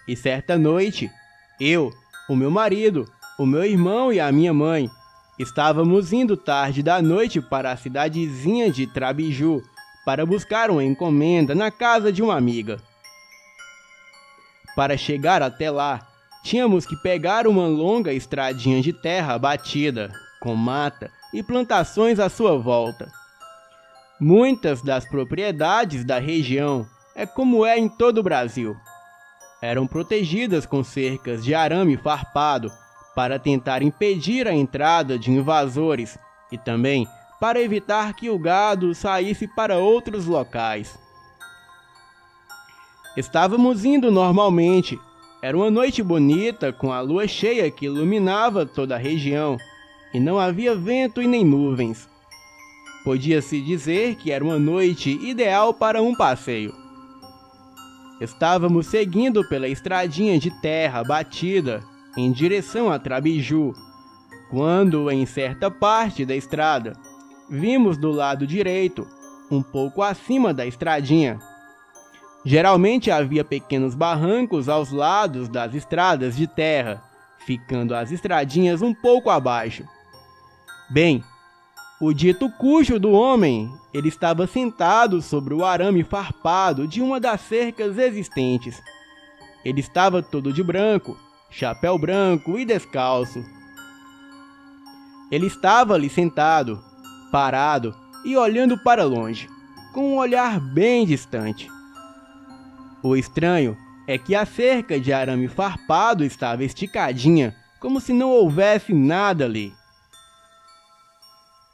E certa noite, eu, o meu marido, o meu irmão e a minha mãe estávamos indo tarde da noite para a cidadezinha de Trabiju para buscar uma encomenda na casa de uma amiga. Para chegar até lá, tínhamos que pegar uma longa estradinha de terra batida, com mata e plantações à sua volta. Muitas das propriedades da região, é como é em todo o Brasil, eram protegidas com cercas de arame farpado para tentar impedir a entrada de invasores e também para evitar que o gado saísse para outros locais. Estávamos indo normalmente. Era uma noite bonita com a lua cheia que iluminava toda a região e não havia vento e nem nuvens. Podia-se dizer que era uma noite ideal para um passeio. Estávamos seguindo pela estradinha de terra batida em direção a Trabiju, quando, em certa parte da estrada, vimos do lado direito, um pouco acima da estradinha. Geralmente havia pequenos barrancos aos lados das estradas de terra, ficando as estradinhas um pouco abaixo. Bem, o dito cujo do homem, ele estava sentado sobre o arame farpado de uma das cercas existentes. Ele estava todo de branco, chapéu branco e descalço. Ele estava ali sentado, parado e olhando para longe, com um olhar bem distante. O estranho é que a cerca de arame farpado estava esticadinha, como se não houvesse nada ali.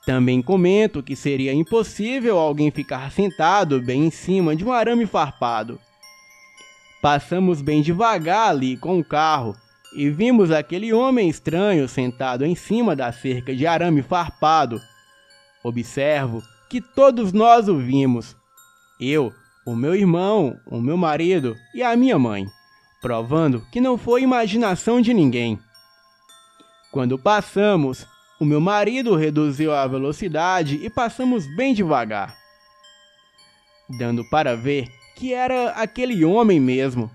Também comento que seria impossível alguém ficar sentado bem em cima de um arame farpado. Passamos bem devagar ali com o carro e vimos aquele homem estranho sentado em cima da cerca de arame farpado. Observo que todos nós o vimos. Eu, o meu irmão, o meu marido e a minha mãe, provando que não foi imaginação de ninguém. Quando passamos, o meu marido reduziu a velocidade e passamos bem devagar, dando para ver que era aquele homem mesmo.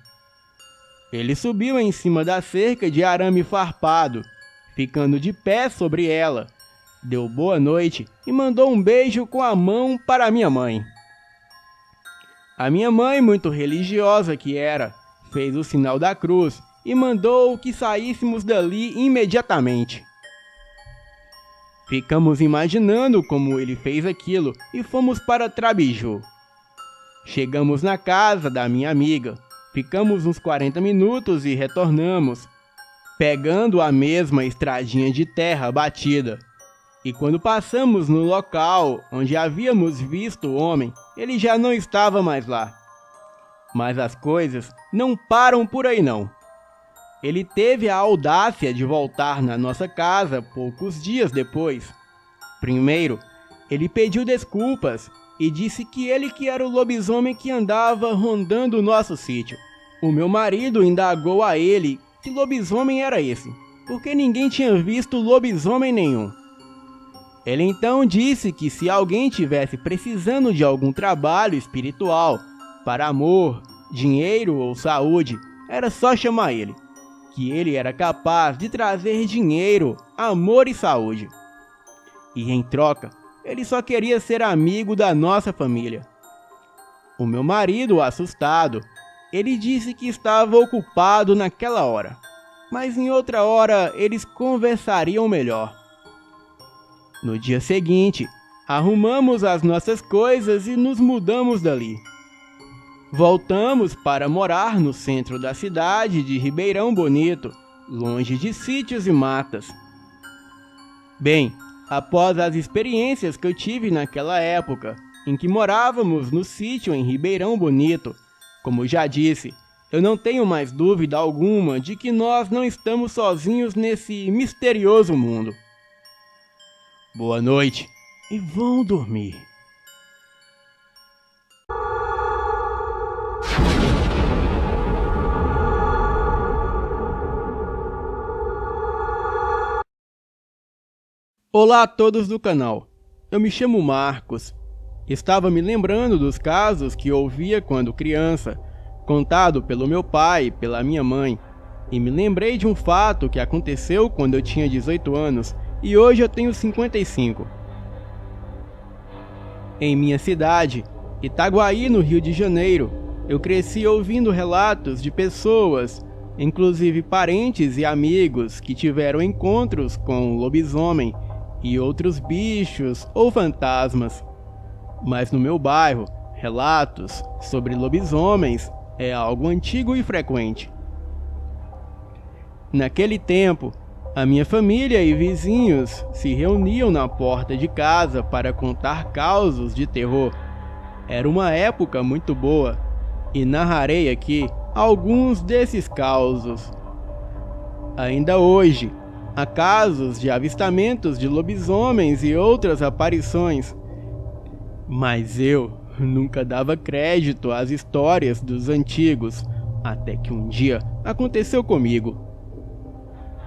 Ele subiu em cima da cerca de arame farpado, ficando de pé sobre ela, deu boa noite e mandou um beijo com a mão para a minha mãe. A minha mãe, muito religiosa que era, fez o sinal da cruz e mandou que saíssemos dali imediatamente. Ficamos imaginando como ele fez aquilo e fomos para Trabiju. Chegamos na casa da minha amiga, ficamos uns 40 minutos e retornamos, pegando a mesma estradinha de terra batida. E quando passamos no local onde havíamos visto o homem, ele já não estava mais lá. Mas as coisas não param por aí não. Ele teve a audácia de voltar na nossa casa poucos dias depois. Primeiro, ele pediu desculpas e disse que ele que era o lobisomem que andava rondando o nosso sítio. O meu marido indagou a ele que lobisomem era esse, porque ninguém tinha visto lobisomem nenhum. Ele então disse que se alguém tivesse precisando de algum trabalho espiritual, para amor, dinheiro ou saúde, era só chamar ele, que ele era capaz de trazer dinheiro, amor e saúde. E em troca, ele só queria ser amigo da nossa família. O meu marido, assustado, ele disse que estava ocupado naquela hora, mas em outra hora eles conversariam melhor. No dia seguinte, arrumamos as nossas coisas e nos mudamos dali. Voltamos para morar no centro da cidade de Ribeirão Bonito, longe de sítios e matas. Bem, após as experiências que eu tive naquela época, em que morávamos no sítio em Ribeirão Bonito, como já disse, eu não tenho mais dúvida alguma de que nós não estamos sozinhos nesse misterioso mundo. Boa noite e vão dormir. Olá a todos do canal, eu me chamo Marcos. Estava me lembrando dos casos que ouvia quando criança, contado pelo meu pai e pela minha mãe, e me lembrei de um fato que aconteceu quando eu tinha 18 anos e hoje eu tenho 55. Em minha cidade, Itaguaí, no Rio de Janeiro, eu cresci ouvindo relatos de pessoas, inclusive parentes e amigos, que tiveram encontros com lobisomem e outros bichos ou fantasmas. Mas no meu bairro, relatos sobre lobisomens é algo antigo e frequente. Naquele tempo, a minha família e vizinhos se reuniam na porta de casa para contar causos de terror. Era uma época muito boa, e narrarei aqui alguns desses causos. Ainda hoje, há casos de avistamentos de lobisomens e outras aparições, mas eu nunca dava crédito às histórias dos antigos, até que um dia aconteceu comigo.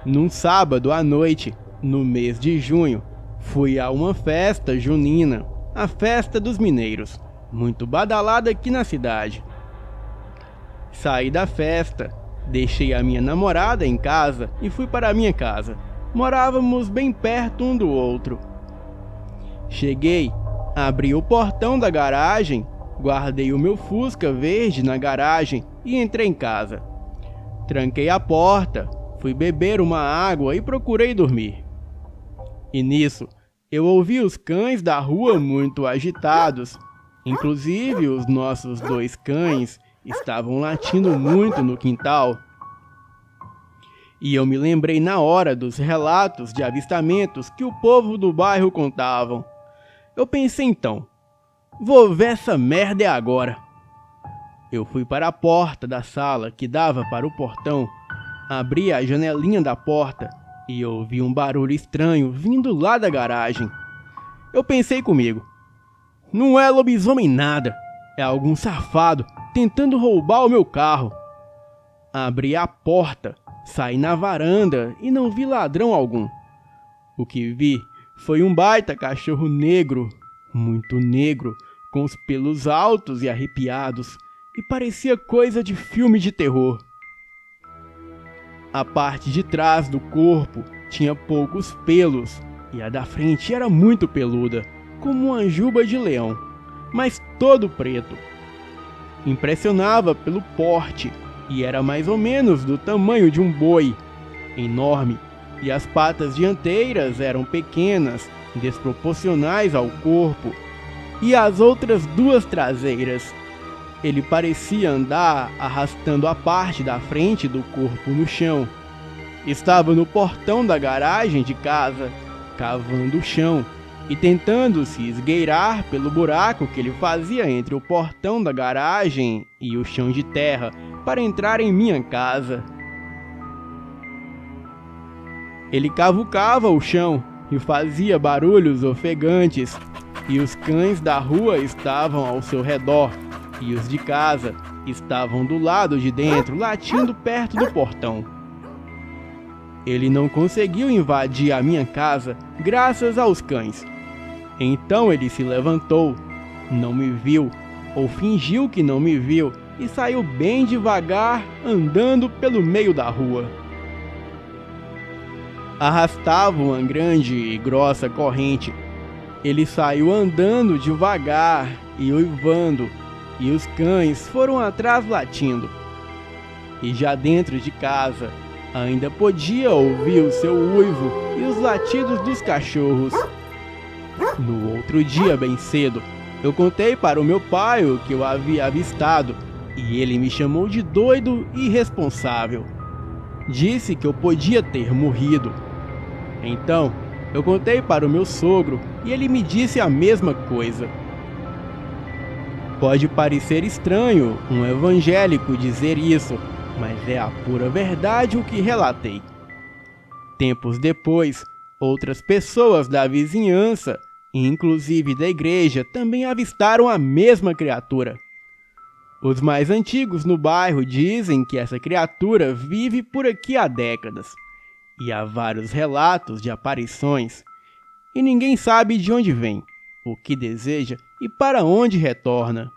Num sábado à noite, no mês de junho, fui a uma festa junina, a Festa dos Mineiros, muito badalada aqui na cidade. Saí da festa, deixei a minha namorada em casa e fui para a minha casa. Morávamos bem perto um do outro. Cheguei, abri o portão da garagem, guardei o meu Fusca verde na garagem e entrei em casa. Tranquei a porta, fui beber uma água e procurei dormir. E nisso, eu ouvi os cães da rua muito agitados. Inclusive, os nossos 2 cães estavam latindo muito no quintal. E eu me lembrei na hora dos relatos de avistamentos que o povo do bairro contavam. Eu pensei então, vou ver essa merda agora. Eu fui para a porta da sala que dava para o portão, abri a janelinha da porta e ouvi um barulho estranho vindo lá da garagem. Eu pensei comigo, não é lobisomem nada, é algum safado tentando roubar o meu carro. Abri a porta, saí na varanda e não vi ladrão algum. O que vi foi um baita cachorro negro, muito negro, com os pelos altos e arrepiados, e parecia coisa de filme de terror. A parte de trás do corpo tinha poucos pelos, e a da frente era muito peluda, como uma juba de leão, mas todo preto. Impressionava pelo porte, e era mais ou menos do tamanho de um boi, enorme, e as patas dianteiras eram pequenas, desproporcionais ao corpo, e as outras 2 traseiras. Ele parecia andar arrastando a parte da frente do corpo no chão. Estava no portão da garagem de casa, cavando o chão e tentando se esgueirar pelo buraco que ele fazia entre o portão da garagem e o chão de terra para entrar em minha casa. Ele cavucava o chão e fazia barulhos ofegantes, e os cães da rua estavam ao seu redor, e os de casa estavam do lado de dentro, latindo perto do portão. Ele não conseguiu invadir a minha casa graças aos cães. Então ele se levantou, não me viu, ou fingiu que não me viu, e saiu bem devagar, andando pelo meio da rua. Arrastava uma grande e grossa corrente. Ele saiu andando devagar e uivando, e os cães foram atrás latindo. E já dentro de casa, ainda podia ouvir o seu uivo e os latidos dos cachorros. No outro dia, bem cedo, eu contei para o meu pai o que eu havia avistado, e ele me chamou de doido e irresponsável. Disse que eu podia ter morrido. Então, eu contei para o meu sogro e ele me disse a mesma coisa. Pode parecer estranho um evangélico dizer isso, mas é a pura verdade o que relatei. Tempos depois, outras pessoas da vizinhança, inclusive da igreja, também avistaram a mesma criatura. Os mais antigos no bairro dizem que essa criatura vive por aqui há décadas, e há vários relatos de aparições, e ninguém sabe de onde vem, o que deseja e para onde retorna.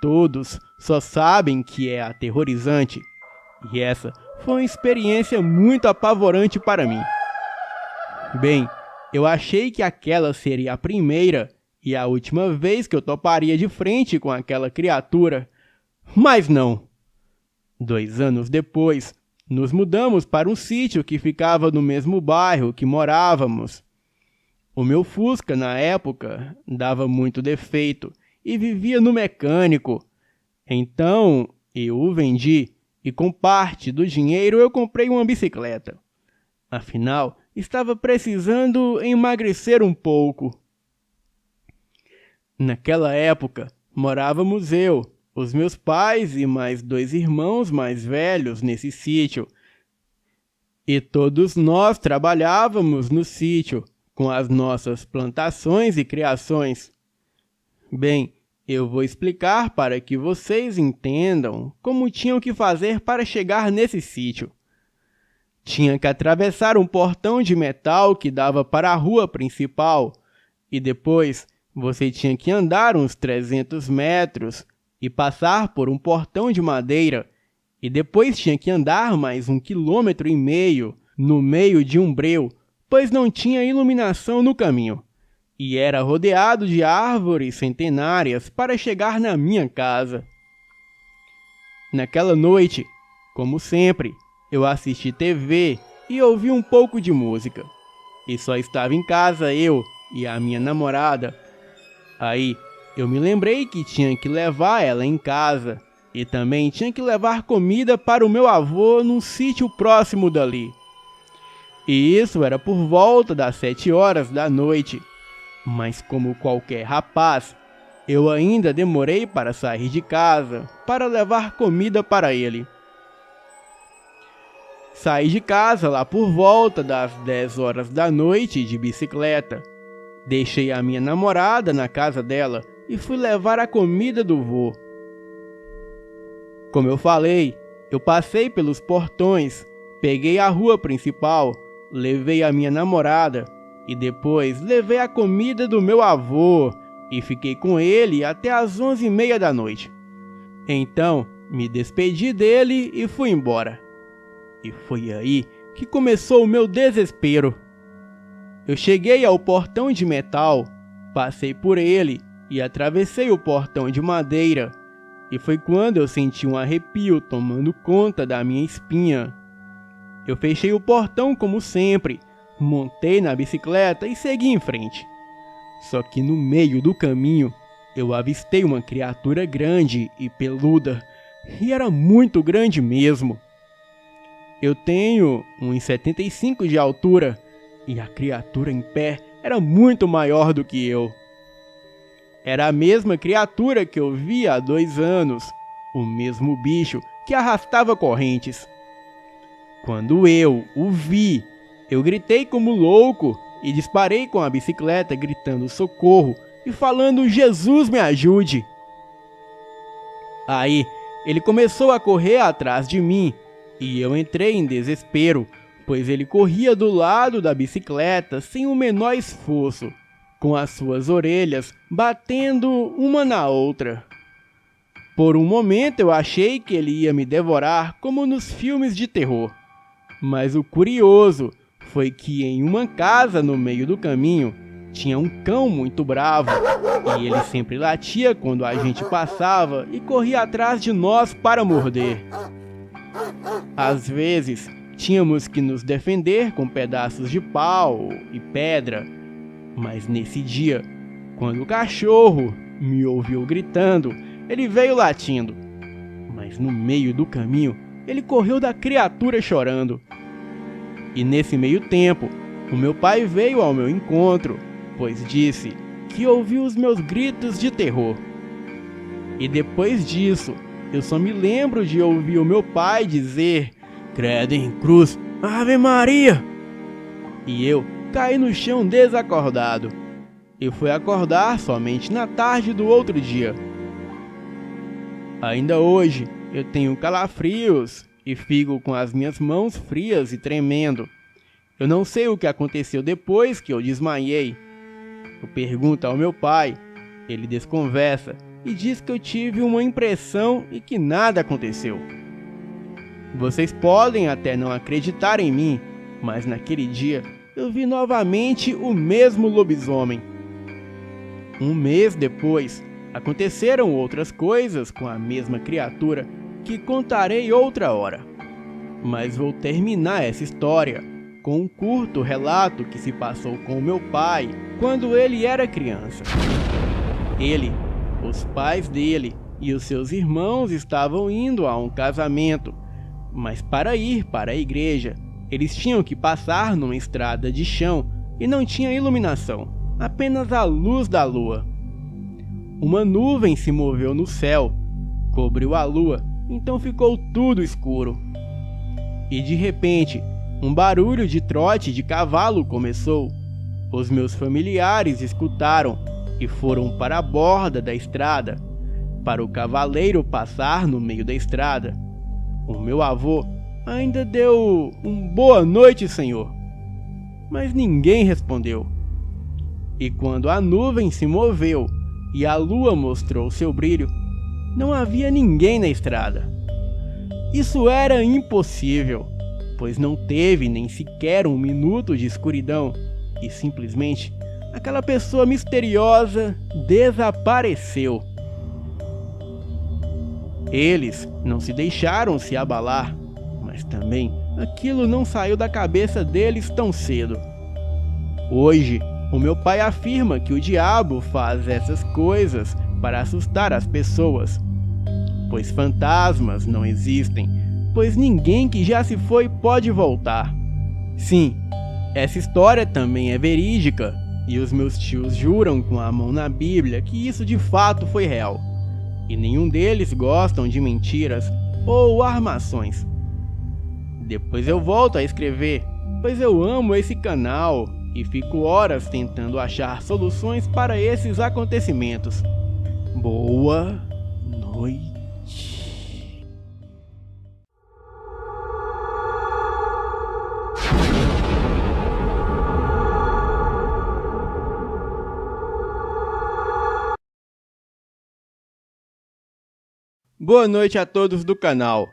Todos só sabem que é aterrorizante, e essa foi uma experiência muito apavorante para mim. Bem, eu achei que aquela seria a primeira e a última vez que eu toparia de frente com aquela criatura, mas não. 2 anos depois, nos mudamos para um sítio que ficava no mesmo bairro que morávamos. O meu Fusca, na época, dava muito defeito e vivia no mecânico. Então, eu o vendi e com parte do dinheiro eu comprei uma bicicleta. Afinal, estava precisando emagrecer um pouco. Naquela época, morávamos eu, os meus pais e mais 2 irmãos mais velhos nesse sítio. E todos nós trabalhávamos no sítio, com as nossas plantações e criações. Bem, eu vou explicar para que vocês entendam como tinham que fazer para chegar nesse sítio. Tinha que atravessar um portão de metal que dava para a rua principal, e depois você tinha que andar uns 300 metros e passar por um portão de madeira, e depois tinha que andar mais 1,5 km no meio de um breu, pois não tinha iluminação no caminho, e era rodeado de árvores centenárias para chegar na minha casa. Naquela noite, como sempre, eu assisti TV e ouvi um pouco de música, e só estava em casa eu e a minha namorada. Aí, eu me lembrei que tinha que levar ela em casa e também tinha que levar comida para o meu avô num sítio próximo dali. E isso era por volta das 7 horas da noite. Mas como qualquer rapaz, eu ainda demorei para sair de casa para levar comida para ele. Saí de casa lá por volta das 10 horas da noite de bicicleta. Deixei a minha namorada na casa dela e fui levar a comida do vô. Como eu falei, eu passei pelos portões, peguei a rua principal, levei a minha namorada e depois levei a comida do meu avô e fiquei com ele até as 11h30 da noite. Então, me despedi dele e fui embora. E foi aí que começou o meu desespero. Eu cheguei ao portão de metal, passei por ele e atravessei o portão de madeira. E foi quando eu senti um arrepio tomando conta da minha espinha. Eu fechei o portão como sempre, montei na bicicleta e segui em frente. Só que no meio do caminho, eu avistei uma criatura grande e peluda, e era muito grande mesmo. Eu tenho 1,75 de altura, e a criatura em pé era muito maior do que eu. Era a mesma criatura que eu vi há 2 anos, o mesmo bicho que arrastava correntes. Quando eu o vi, eu gritei como louco e disparei com a bicicleta gritando socorro e falando Jesus me ajude. Aí ele começou a correr atrás de mim e eu entrei em desespero, pois ele corria do lado da bicicleta sem o menor esforço, com as suas orelhas batendo uma na outra. Por um momento eu achei que ele ia me devorar como nos filmes de terror. Mas o curioso foi que em uma casa no meio do caminho tinha um cão muito bravo e ele sempre latia quando a gente passava e corria atrás de nós para morder. Às vezes tínhamos que nos defender com pedaços de pau e pedra, mas nesse dia, quando o cachorro me ouviu gritando, ele veio latindo, mas no meio do caminho ele correu da criatura chorando. E nesse meio tempo, o meu pai veio ao meu encontro, pois disse que ouviu os meus gritos de terror. E depois disso, eu só me lembro de ouvir o meu pai dizer: "Credo em cruz, Ave Maria!" E eu caí no chão desacordado. Eu fui acordar somente na tarde do outro dia. Ainda hoje, eu tenho calafrios e fico com as minhas mãos frias e tremendo. Eu não sei o que aconteceu depois que eu desmaiei. Eu pergunto ao meu pai, ele desconversa e diz que eu tive uma impressão e que nada aconteceu. Vocês podem até não acreditar em mim, mas naquele dia eu vi novamente o mesmo lobisomem. Um mês depois, aconteceram outras coisas com a mesma criatura que contarei outra hora. Mas vou terminar essa história com um curto relato que se passou com o meu pai quando ele era criança. Ele, os pais dele e os seus irmãos estavam indo a um casamento, mas para ir para a igreja, eles tinham que passar numa estrada de chão e não tinha iluminação, apenas a luz da lua. Uma nuvem se moveu no céu, cobriu a lua, então ficou tudo escuro. E de repente, um barulho de trote de cavalo começou. Os meus familiares escutaram e foram para a borda da estrada, para o cavaleiro passar no meio da estrada. O meu avô ainda deu um boa noite, senhor, mas ninguém respondeu. E quando a nuvem se moveu e a lua mostrou seu brilho, não havia ninguém na estrada. Isso era impossível, pois não teve nem sequer um minuto de escuridão e simplesmente aquela pessoa misteriosa desapareceu. Eles não se deixaram se abalar, mas também aquilo não saiu da cabeça deles tão cedo. Hoje, o meu pai afirma que o diabo faz essas coisas para assustar as pessoas, pois fantasmas não existem, pois ninguém que já se foi pode voltar. Sim, essa história também é verídica, e os meus tios juram com a mão na Bíblia que isso de fato foi real. E nenhum deles gostam de mentiras ou armações. Depois eu volto a escrever, pois eu amo esse canal e fico horas tentando achar soluções para esses acontecimentos. Boa noite. Boa noite a todos do canal.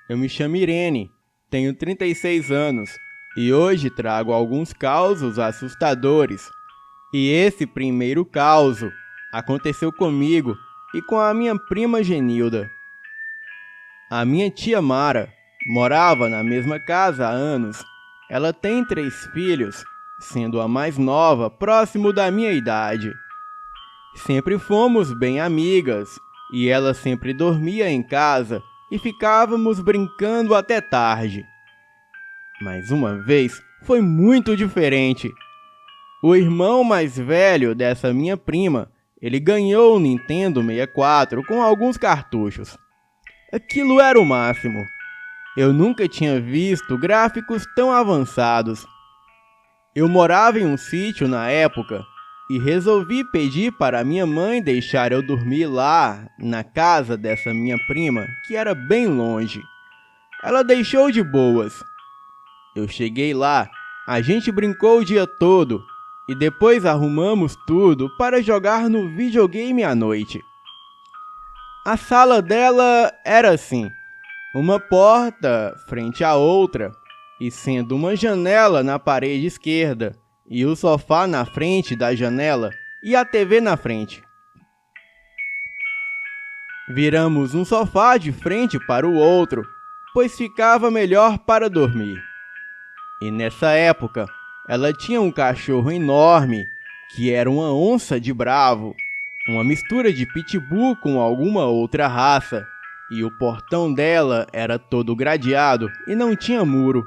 Eu me chamo Irene, tenho 36 anos e hoje trago alguns causos assustadores. E esse primeiro causo aconteceu comigo e com a minha prima Genilda. A minha tia Mara Morava na mesma casa há anos. Ela tem 3 filhos, sendo a mais nova próximo da minha idade. Sempre fomos bem amigas, e ela sempre dormia em casa e ficávamos brincando até tarde. Mas uma vez foi muito diferente. O irmão mais velho dessa minha prima, ele ganhou o Nintendo 64 com alguns cartuchos. Aquilo era o máximo. Eu nunca tinha visto gráficos tão avançados. Eu morava em um sítio na época e resolvi pedir para minha mãe deixar eu dormir lá, na casa dessa minha prima, que era bem longe. Ela deixou de boas. Eu cheguei lá, a gente brincou o dia todo e depois arrumamos tudo para jogar no videogame à noite. A sala dela era assim, uma porta frente à outra, e sendo uma janela na parede esquerda, e o sofá na frente da janela e a TV na frente. Viramos um sofá de frente para o outro, pois ficava melhor para dormir. E nessa época, ela tinha um cachorro enorme, que era uma onça de bravo, uma mistura de pitbull com alguma outra raça, e o portão dela era todo gradeado e não tinha muro.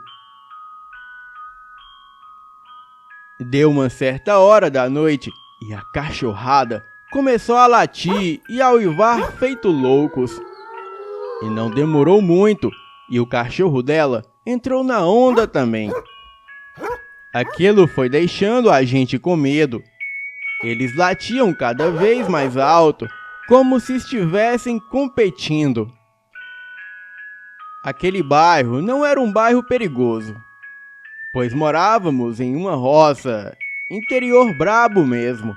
Deu uma certa hora da noite e a cachorrada começou a latir e a uivar feito loucos. E não demorou muito e o cachorro dela entrou na onda também. Aquilo foi deixando a gente com medo. Eles latiam cada vez mais alto, como se estivessem competindo. Aquele bairro não era um bairro perigoso, pois morávamos em uma roça, interior brabo mesmo.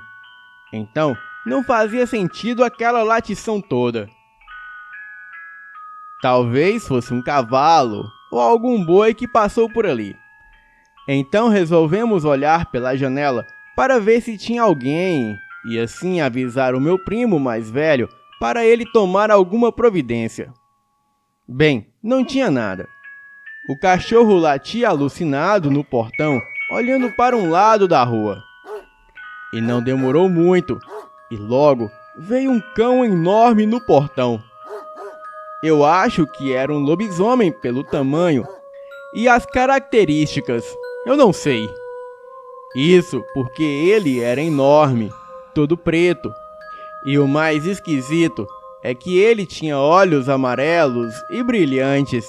Então, não fazia sentido aquela latição toda. Talvez fosse um cavalo ou algum boi que passou por ali. Então resolvemos olhar pela janela para ver se tinha alguém e assim avisar o meu primo mais velho para ele tomar alguma providência. Bem, não tinha nada. O cachorro latia alucinado no portão, olhando para um lado da rua. E não demorou muito, e logo veio um cão enorme no portão. Eu acho que era um lobisomem pelo tamanho e as características, eu não sei. Isso porque ele era enorme, todo preto. E o mais esquisito é que ele tinha olhos amarelos e brilhantes.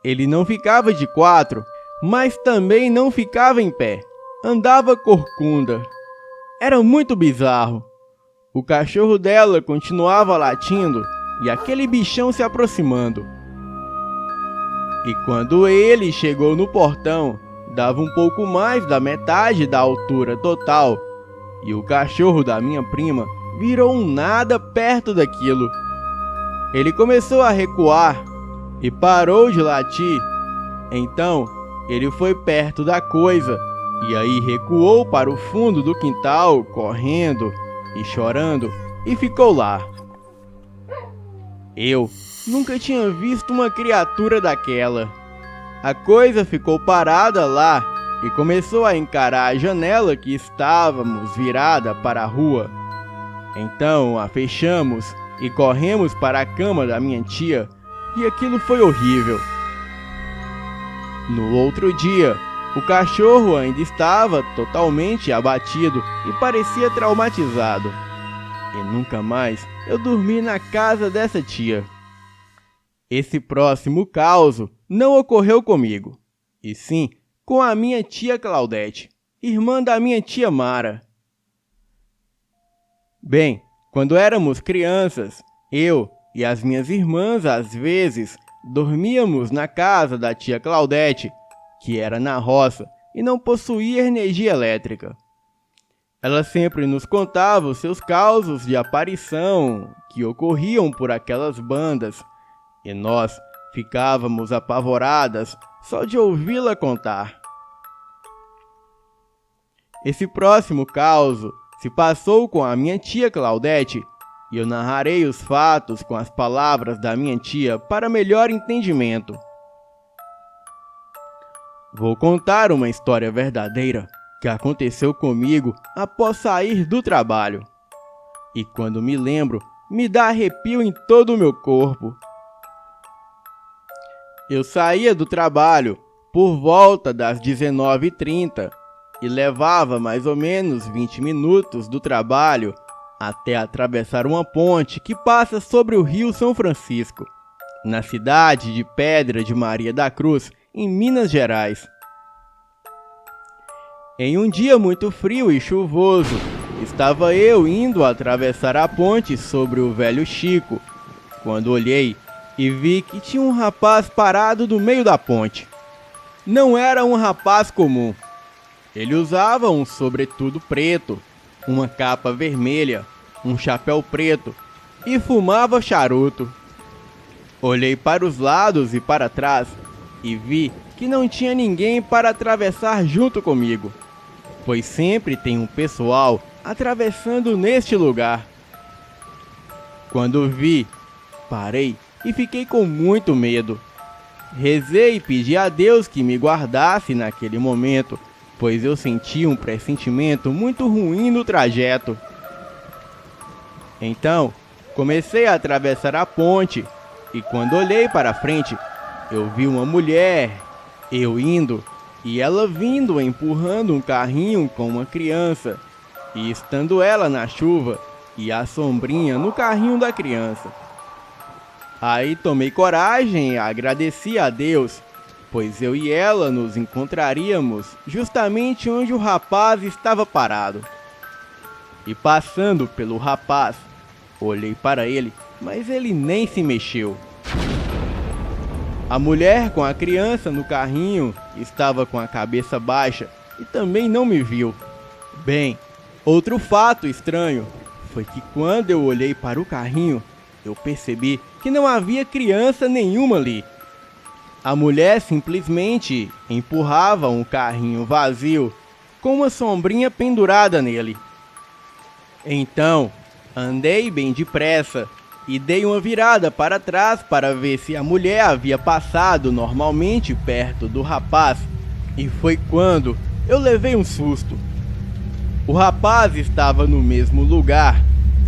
Ele não ficava de 4, mas também não ficava em pé. Andava corcunda. Era muito bizarro. O cachorro dela continuava latindo e aquele bichão se aproximando. E quando ele chegou no portão, dava um pouco mais da metade da altura total. E o cachorro da minha prima virou um nada perto daquilo. Ele começou a recuar e parou de latir. Então, ele foi perto da coisa e aí recuou para o fundo do quintal, correndo e chorando, e ficou lá. Eu nunca tinha visto uma criatura daquela. A coisa ficou parada lá e começou a encarar a janela que estávamos virada para a rua. Então a fechamos e corremos para a cama da minha tia, e aquilo foi horrível. No outro dia, o cachorro ainda estava totalmente abatido e parecia traumatizado. E nunca mais eu dormi na casa dessa tia. Esse próximo caso não ocorreu comigo, e sim com a minha tia Claudete, irmã da minha tia Mara. Bem, quando éramos crianças, eu e as minhas irmãs às vezes dormíamos na casa da tia Claudete, que era na roça e não possuía energia elétrica. Ela sempre nos contava os seus causos de aparição que ocorriam por aquelas bandas, e nós ficávamos apavoradas só de ouvi-la contar. Esse próximo caso se passou com a minha tia Claudete, e eu narrarei os fatos com as palavras da minha tia para melhor entendimento. Vou contar uma história verdadeira que aconteceu comigo após sair do trabalho. E quando me lembro, me dá arrepio em todo o meu corpo. Eu saía do trabalho por volta das 19h30 e levava mais ou menos 20 minutos do trabalho até atravessar uma ponte que passa sobre o Rio São Francisco, na cidade de Pedra de Maria da Cruz, em Minas Gerais. Em um dia muito frio e chuvoso, estava eu indo atravessar a ponte sobre o Velho Chico, quando olhei e vi que tinha um rapaz parado no meio da ponte. Não era um rapaz comum. Ele usava um sobretudo preto, uma capa vermelha, um chapéu preto e fumava charuto. Olhei para os lados e para trás e vi que não tinha ninguém para atravessar junto comigo, pois sempre tem um pessoal atravessando neste lugar. Quando vi, parei e fiquei com muito medo. Rezei e pedi a Deus que me guardasse naquele momento, pois eu senti um pressentimento muito ruim no trajeto. Então, comecei a atravessar a ponte e quando olhei para frente, eu vi uma mulher, eu indo e ela vindo empurrando um carrinho com uma criança e estando ela na chuva e a sombrinha no carrinho da criança. Aí tomei coragem e agradeci a Deus, pois eu e ela nos encontraríamos justamente onde o rapaz estava parado. E passando pelo rapaz, olhei para ele, mas ele nem se mexeu. A mulher com a criança no carrinho estava com a cabeça baixa e também não me viu. Bem, outro fato estranho foi que quando eu olhei para o carrinho, eu percebi que não havia criança nenhuma ali. A mulher simplesmente empurrava um carrinho vazio com uma sombrinha pendurada nele. Então, andei bem depressa e dei uma virada para trás para ver se a mulher havia passado normalmente perto do rapaz, e foi quando eu levei um susto. O rapaz estava no mesmo lugar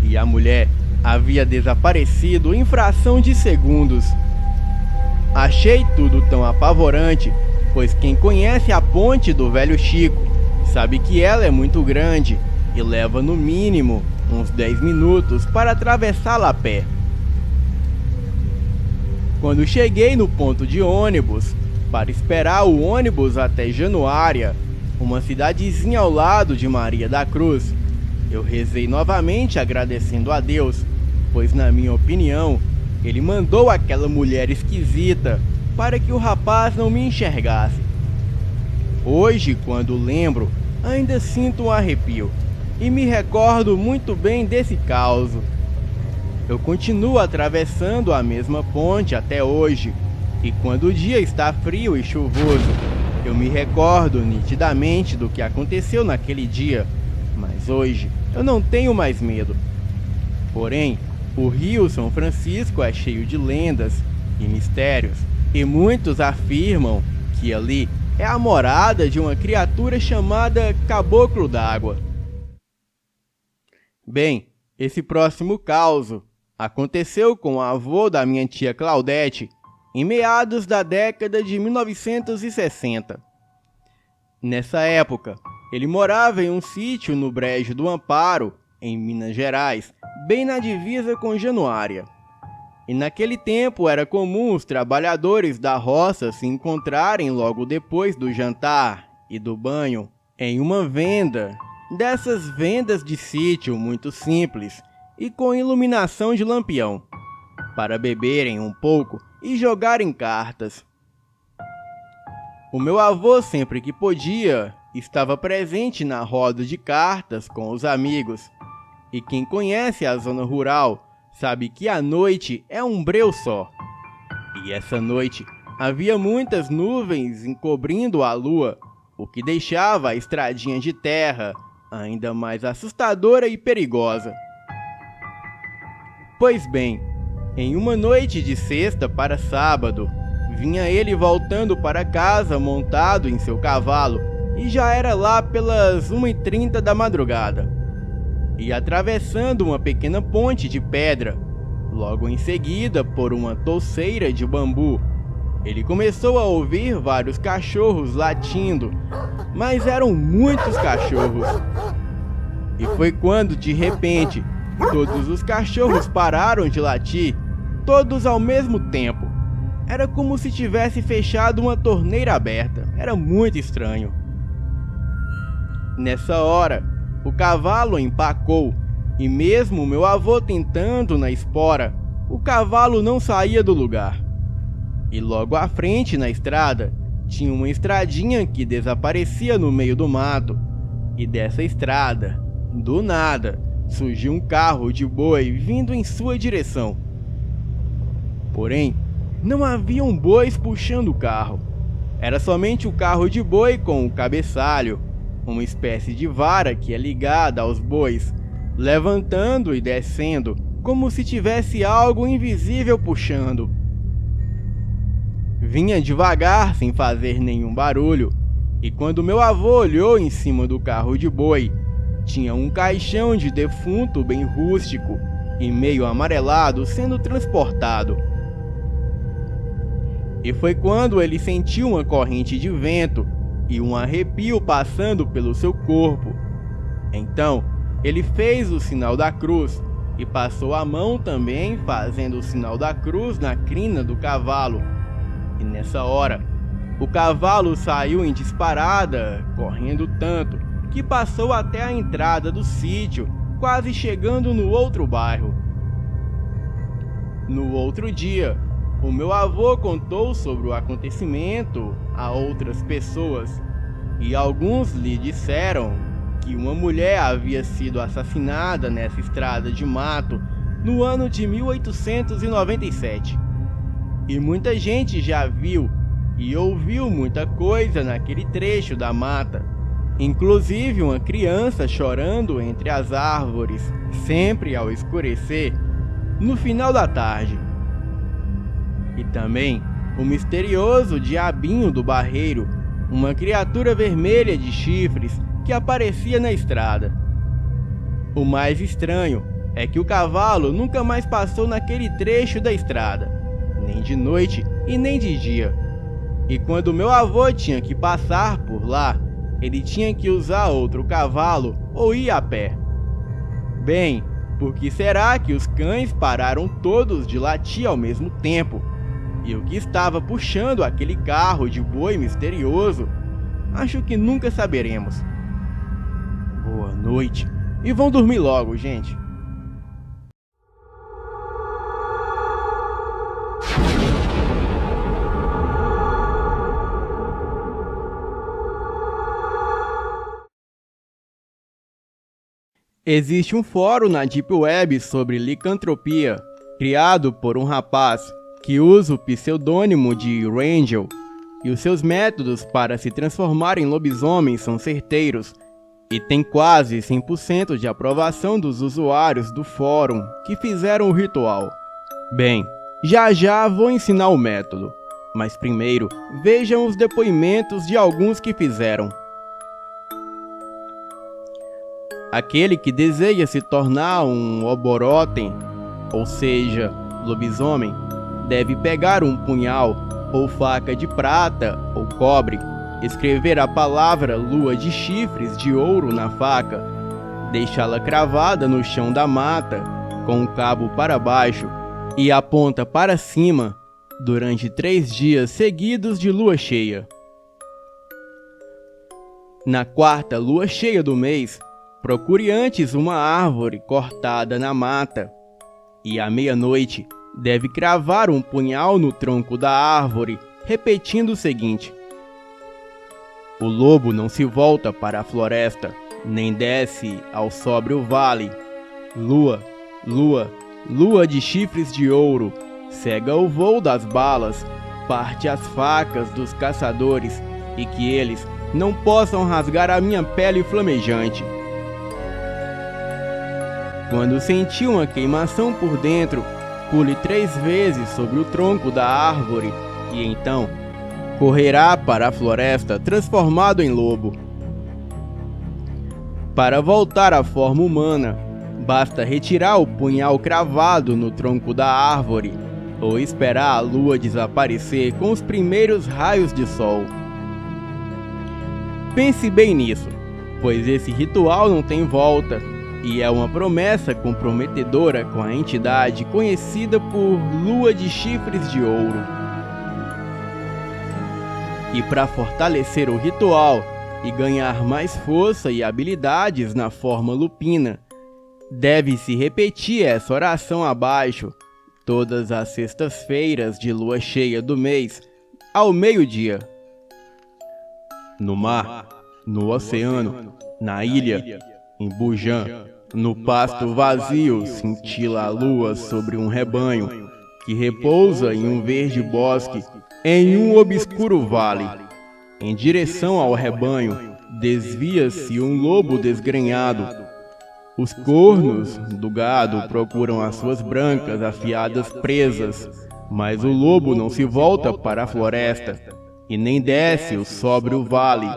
e a mulher havia desaparecido em fração de segundos. Achei tudo tão apavorante, pois quem conhece a ponte do Velho Chico sabe que ela é muito grande e leva no mínimo uns 10 minutos para atravessá-la a pé. Quando cheguei no ponto de ônibus para esperar o ônibus até Januária, uma cidadezinha ao lado de Maria da Cruz, eu rezei novamente agradecendo a Deus, pois na minha opinião, ele mandou aquela mulher esquisita para que o rapaz não me enxergasse. Hoje, quando lembro, ainda sinto um arrepio e me recordo muito bem desse caos. Eu continuo atravessando a mesma ponte até hoje, e quando o dia está frio e chuvoso, eu me recordo nitidamente do que aconteceu naquele dia, mas hoje eu não tenho mais medo. Porém, o Rio São Francisco é cheio de lendas e mistérios, e muitos afirmam que ali é a morada de uma criatura chamada Caboclo d'Água. Bem, esse próximo caso aconteceu com o avô da minha tia Claudete em meados da década de 1960. Nessa época, ele morava em um sítio no Brejo do Amparo, em Minas Gerais, bem na divisa com Januária. E naquele tempo era comum os trabalhadores da roça se encontrarem logo depois do jantar e do banho em uma venda, dessas vendas de sítio muito simples e com iluminação de lampião, para beberem um pouco e jogarem cartas. O meu avô, sempre que podia, estava presente na roda de cartas com os amigos, e quem conhece a zona rural sabe que a noite é um breu só. E essa noite havia muitas nuvens encobrindo a lua, o que deixava a estradinha de terra ainda mais assustadora e perigosa. Pois bem, em uma noite de sexta para sábado, vinha ele voltando para casa montado em seu cavalo, e já era lá pelas 1h30 da madrugada. E atravessando uma pequena ponte de pedra, logo em seguida por uma touceira de bambu, ele começou a ouvir vários cachorros latindo, mas eram muitos cachorros. E foi quando, de repente, todos os cachorros pararam de latir, todos ao mesmo tempo. Era como se tivesse fechado uma torneira aberta. Era muito estranho. Nessa hora, o cavalo empacou, e mesmo meu avô tentando na espora, o cavalo não saía do lugar. E logo à frente, na estrada, tinha uma estradinha que desaparecia no meio do mato. E dessa estrada, do nada, surgiu um carro de boi vindo em sua direção. Porém, não haviam bois puxando o carro. Era somente o carro de boi com o cabeçalho, uma espécie de vara que é ligada aos bois, levantando e descendo, como se tivesse algo invisível puxando. Vinha devagar, sem fazer nenhum barulho, e quando meu avô olhou em cima do carro de boi, tinha um caixão de defunto bem rústico e meio amarelado sendo transportado. E foi quando ele sentiu uma corrente de vento e um arrepio passando pelo seu corpo. Então, ele fez o sinal da cruz e passou a mão também, fazendo o sinal da cruz na crina do cavalo. E nessa hora, o cavalo saiu em disparada, correndo tanto que passou até a entrada do sítio, quase chegando no outro bairro. No outro dia, o meu avô contou sobre o acontecimento a outras pessoas, e alguns lhe disseram que uma mulher havia sido assassinada nessa estrada de mato no ano de 1897. E muita gente já viu e ouviu muita coisa naquele trecho da mata, inclusive uma criança chorando entre as árvores, sempre ao escurecer, no final da tarde. E também o misterioso diabinho do barreiro, uma criatura vermelha de chifres que aparecia na estrada. O mais estranho é que o cavalo nunca mais passou naquele trecho da estrada, nem de noite e nem de dia. E quando meu avô tinha que passar por lá, ele tinha que usar outro cavalo ou ir a pé. Bem, por que será que os cães pararam todos de latir ao mesmo tempo? E o que estava puxando aquele carro de boi misterioso? Acho que nunca saberemos. Boa noite. E vão dormir logo, gente. Existe um fórum na Deep Web sobre licantropia, criado por um rapaz que usa o pseudônimo de Rangel, e os seus métodos para se transformar em lobisomem são certeiros, e tem quase 100% de aprovação dos usuários do fórum que fizeram o ritual. Bem, já vou ensinar o método, mas primeiro vejam os depoimentos de alguns que fizeram. Aquele que deseja se tornar um oborotem, ou seja, lobisomem, deve pegar um punhal ou faca de prata ou cobre, escrever a palavra lua de chifres de ouro na faca, deixá-la cravada no chão da mata, com o cabo para baixo e a ponta para cima, durante 3 dias seguidos de lua cheia. Na 4ª lua cheia do mês, procure antes uma árvore cortada na mata, e à meia-noite deve cravar um punhal no tronco da árvore, repetindo o seguinte: o lobo não se volta para a floresta, nem desce ao sóbrio vale. Lua, lua, lua de chifres de ouro, cega o voo das balas, parte as facas dos caçadores, e que eles não possam rasgar a minha pele flamejante. Quando sentir uma queimação por dentro, pule 3 vezes sobre o tronco da árvore e então correrá para a floresta transformado em lobo. Para voltar à forma humana, basta retirar o punhal cravado no tronco da árvore ou esperar a lua desaparecer com os primeiros raios de sol. Pense bem nisso, pois esse ritual não tem volta e é uma promessa comprometedora com a entidade conhecida por Lua de Chifres de Ouro. E para fortalecer o ritual e ganhar mais força e habilidades na forma lupina, deve-se repetir essa oração abaixo todas as sextas-feiras de lua cheia do mês, ao meio-dia. No mar, no oceano, na ilha, em Bujan, no pasto vazio cintila a lua sobre um rebanho que repousa em um verde bosque, em um obscuro vale. Em direção ao rebanho, desvia-se um lobo desgrenhado. Os cornos do gado procuram as suas brancas afiadas presas, mas o lobo não se volta para a floresta e nem desce o sóbrio vale.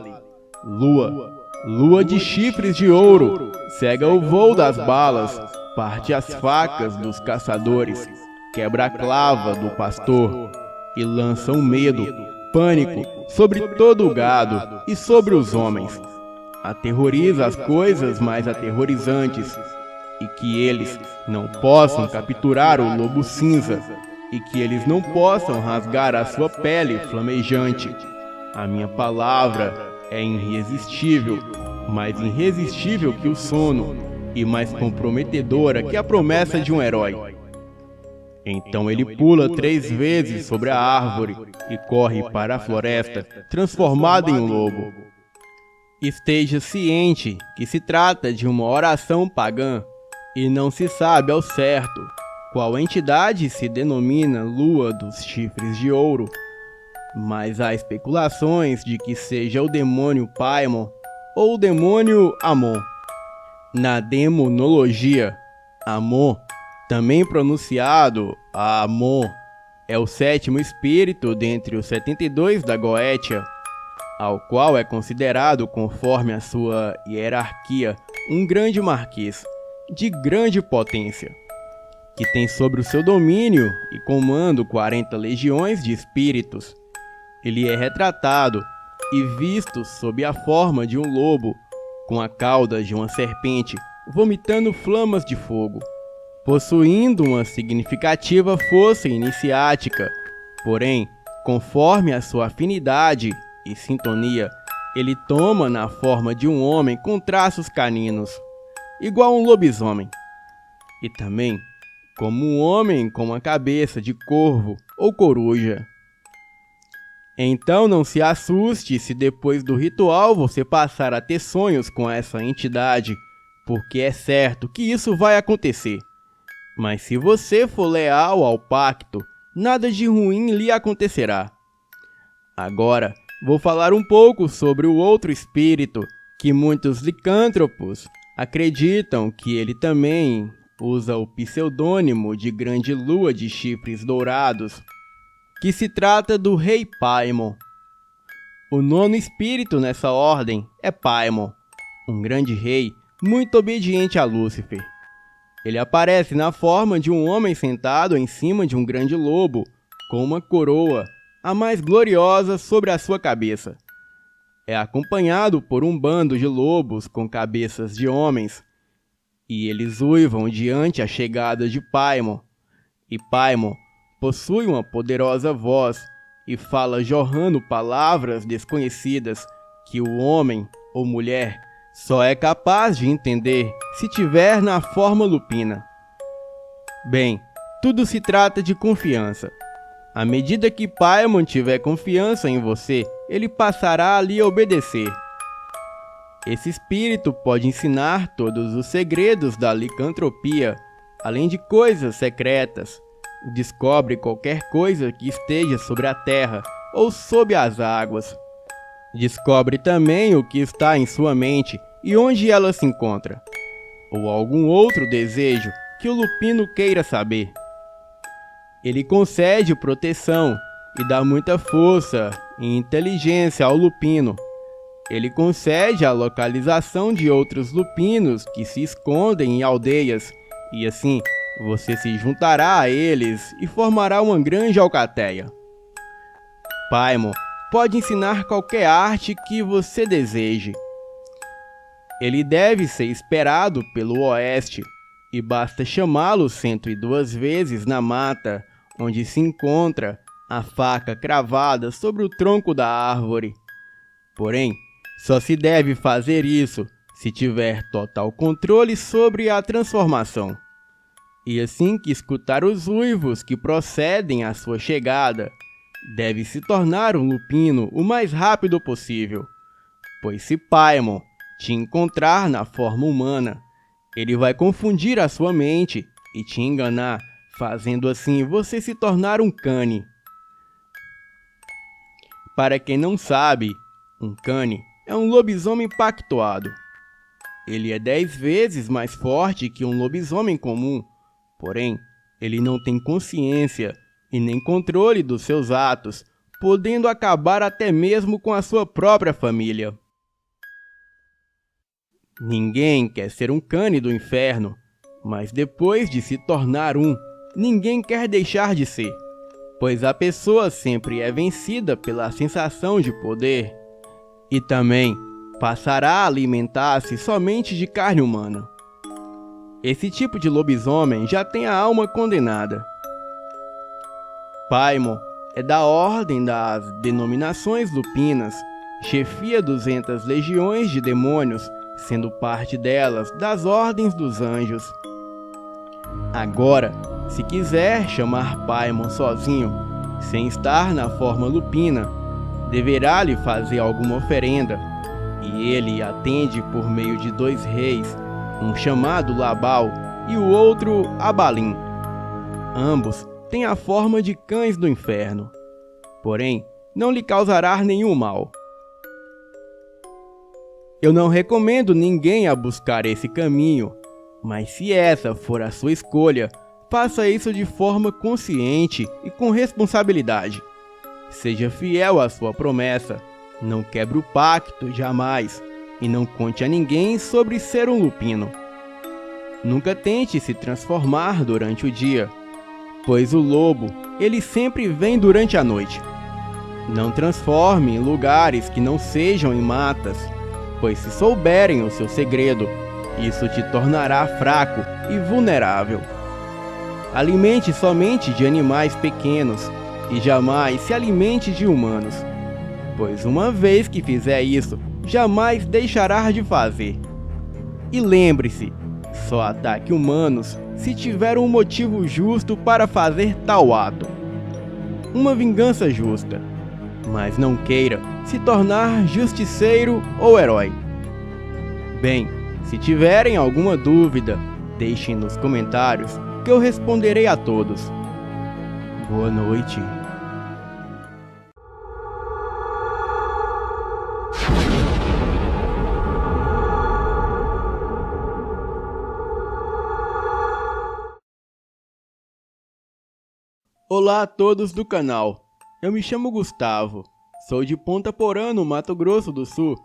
Lua, lua de chifres de ouro, cega o voo das balas, parte as facas dos caçadores, quebra a clava do pastor e lança um medo, pânico sobre todo o gado e sobre os homens. Aterroriza as coisas mais aterrorizantes, e que eles não possam capturar o lobo cinza, e que eles não possam rasgar a sua pele flamejante. A minha palavra é irresistível, mais irresistível que o sono, e mais comprometedora que a promessa de um herói. Então ele pula 3 vezes sobre a árvore e corre para a floresta, transformado em um lobo. Esteja ciente que se trata de uma oração pagã e não se sabe ao certo qual entidade se denomina Lua dos Chifres de Ouro, mas há especulações de que seja o demônio Paimon ou o demônio Amon. Na demonologia, Amon, também pronunciado Amon, é o 7º espírito dentre os 72 da Goetia, ao qual é considerado, conforme a sua hierarquia, um grande marquês, de grande potência, que tem sobre o seu domínio e comando 40 legiões de espíritos. Ele é retratado e visto sob a forma de um lobo, com a cauda de uma serpente, vomitando flamas de fogo, possuindo uma significativa força iniciática, porém, conforme a sua afinidade e sintonia, ele toma na forma de um homem com traços caninos, igual a um lobisomem, e também como um homem com uma cabeça de corvo ou coruja. Então não se assuste se depois do ritual você passar a ter sonhos com essa entidade, porque é certo que isso vai acontecer. Mas se você for leal ao pacto, nada de ruim lhe acontecerá. Agora, vou falar um pouco sobre o outro espírito, que muitos licântropos acreditam que ele também usa o pseudônimo de Grande Lua de Chifres Dourados, que se trata do Rei Paimon. O 9º espírito nessa ordem é Paimon, um grande rei muito obediente a Lúcifer. Ele aparece na forma de um homem sentado em cima de um grande lobo, com uma coroa, a mais gloriosa, sobre a sua cabeça. É acompanhado por um bando de lobos com cabeças de homens, e eles uivam diante a chegada de Paimon. E Paimon possui uma poderosa voz e fala jorrando palavras desconhecidas que o homem ou mulher só é capaz de entender se tiver na forma lupina. Bem, tudo se trata de confiança. À medida que Paimon tiver confiança em você, ele passará a lhe obedecer. Esse espírito pode ensinar todos os segredos da licantropia, além de coisas secretas. Descobre qualquer coisa que esteja sobre a terra ou sob as águas. Descobre também o que está em sua mente e onde ela se encontra, ou algum outro desejo que o lupino queira saber. Ele concede proteção e dá muita força e inteligência ao lupino. Ele concede a localização de outros lupinos que se escondem em aldeias, e assim você se juntará a eles e formará uma grande alcateia. Paimon pode ensinar qualquer arte que você deseje. Ele deve ser esperado pelo oeste, e basta chamá-lo 102 vezes na mata, onde se encontra a faca cravada sobre o tronco da árvore. Porém, só se deve fazer isso se tiver total controle sobre a transformação. E assim que escutar os uivos que procedem à sua chegada, deve se tornar um lupino o mais rápido possível, pois se Paimon te encontrar na forma humana, ele vai confundir a sua mente e te enganar, fazendo assim você se tornar um Kami. Para quem não sabe, um Kami é um lobisomem pactuado. Ele é 10 vezes mais forte que um lobisomem comum, porém, ele não tem consciência e nem controle dos seus atos, podendo acabar até mesmo com a sua própria família. Ninguém quer ser um Kami do inferno, mas depois de se tornar um, ninguém quer deixar de ser, pois a pessoa sempre é vencida pela sensação de poder e também passará a alimentar-se somente de carne humana. Esse tipo de lobisomem já tem a alma condenada. Paimon é da ordem das denominações lupinas, chefia 200 legiões de demônios, sendo parte delas das ordens dos anjos. Agora, se quiser chamar Paimon sozinho, sem estar na forma lupina, deverá lhe fazer alguma oferenda, e ele atende por meio de 2 reis, um chamado Labal e o outro Abalim. Ambos têm a forma de cães do inferno, porém não lhe causará nenhum mal. Eu não recomendo ninguém a buscar esse caminho, mas se essa for a sua escolha, faça isso de forma consciente e com responsabilidade. Seja fiel à sua promessa, não quebre o pacto jamais, e não conte a ninguém sobre ser um lupino. Nunca tente se transformar durante o dia, pois o lobo, ele sempre vem durante a noite. Não transforme em lugares que não sejam em matas, pois se souberem o seu segredo, isso te tornará fraco e vulnerável. Alimente somente de animais pequenos e jamais se alimente de humanos, pois uma vez que fizer isso, jamais deixará de fazer. E lembre-se, só ataque humanos se tiver um motivo justo para fazer tal ato. Uma vingança justa, mas não queira se tornar justiceiro ou herói. Bem, se tiverem alguma dúvida, deixem nos comentários que eu responderei a todos. Boa noite. Olá a todos do canal, eu me chamo Gustavo, sou de Ponta Porã, no Mato Grosso do Sul,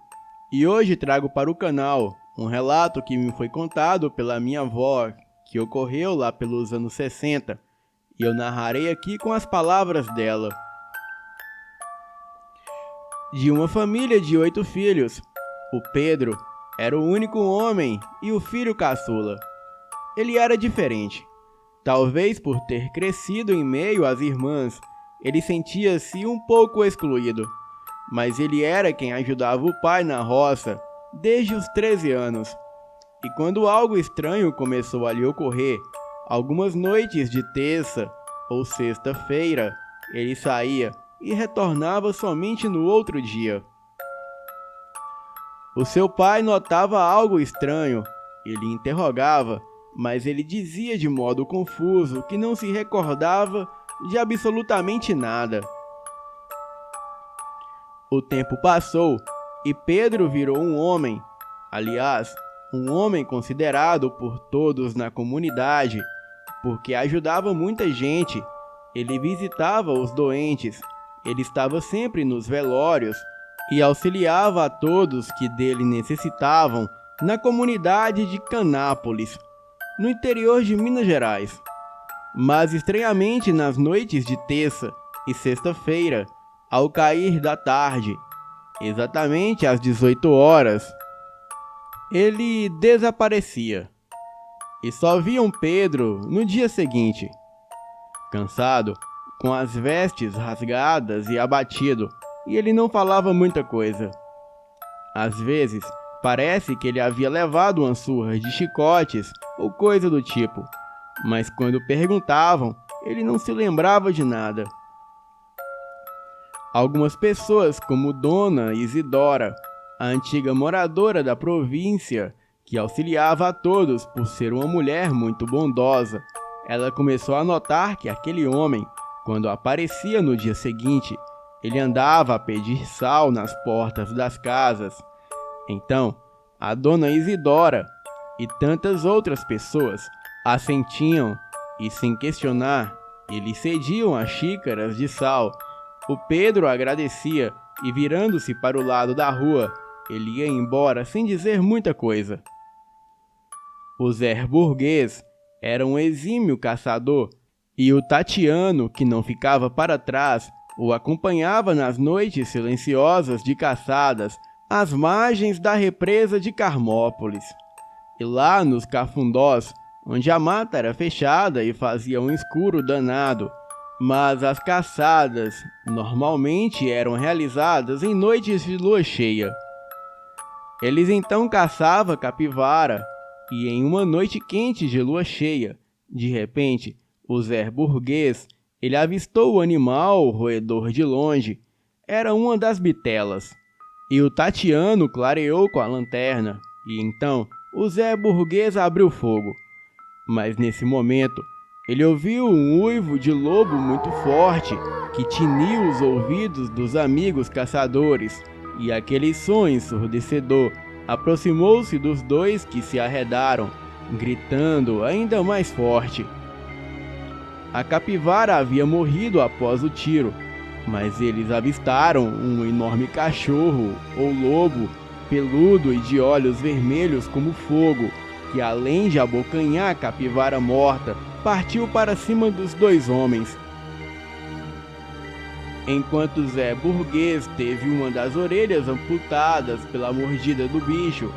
e hoje trago para o canal um relato que me foi contado pela minha avó, que ocorreu lá pelos anos 60, e eu narrarei aqui com as palavras dela. De uma família de 8 filhos, o Pedro era o único homem e o filho caçula. Ele era diferente. Talvez por ter crescido em meio às irmãs, ele sentia-se um pouco excluído, mas ele era quem ajudava o pai na roça desde os 13 anos. E quando algo estranho começou a lhe ocorrer, algumas noites de terça ou sexta-feira, ele saía e retornava somente no outro dia. O seu pai notava algo estranho e lhe interrogava, mas ele dizia de modo confuso que não se recordava de absolutamente nada. O tempo passou e Pedro virou um homem, aliás, um homem considerado por todos na comunidade, porque ajudava muita gente, ele visitava os doentes ele estava sempre nos velórios e auxiliava a todos que dele necessitavam na comunidade de Canápolis, no interior de Minas Gerais. Mas estranhamente nas noites de terça e sexta-feira, ao cair da tarde, exatamente às 18 horas, ele desaparecia. E só viam Pedro no dia seguinte, cansado, com as vestes rasgadas e abatido, e ele não falava muita coisa. Às vezes, parece que ele havia levado uma surra de chicotes ou coisa do tipo, mas quando perguntavam, ele não se lembrava de nada. Algumas pessoas, como Dona Isidora, a antiga moradora da província, que auxiliava a todos por ser uma mulher muito bondosa, ela começou a notar que aquele homem, quando aparecia no dia seguinte, ele andava a pedir sal nas portas das casas. Então, a Dona Isidora e tantas outras pessoas assentiam e, sem questionar, eles cediam as xícaras de sal. O Pedro agradecia e, virando-se para o lado da rua, ele ia embora sem dizer muita coisa. O Zé Burguês era um exímio caçador e o Tatiano, que não ficava para trás, o acompanhava nas noites silenciosas de caçadas às margens da represa de Carmópolis. E lá nos cafundós, onde a mata era fechada e fazia um escuro danado, mas as caçadas normalmente eram realizadas em noites de lua cheia. Eles então caçavam capivara, e em uma noite quente de lua cheia, de repente, o Zé Burguês, ele avistou o animal roedor de longe. Era uma das bitelas. E o Tatiano clareou com a lanterna, e então o Zé Burguês abriu fogo. Mas nesse momento, ele ouviu um uivo de lobo muito forte, que tiniu os ouvidos dos amigos caçadores, e aquele som ensurdecedor aproximou-se dos dois que se arredaram, gritando ainda mais forte. A capivara havia morrido após o tiro, mas eles avistaram um enorme cachorro ou lobo, peludo e de olhos vermelhos como fogo, que além de abocanhar a capivara morta, partiu para cima dos dois homens. Enquanto Zé Burguês teve uma das orelhas amputadas pela mordida do bicho,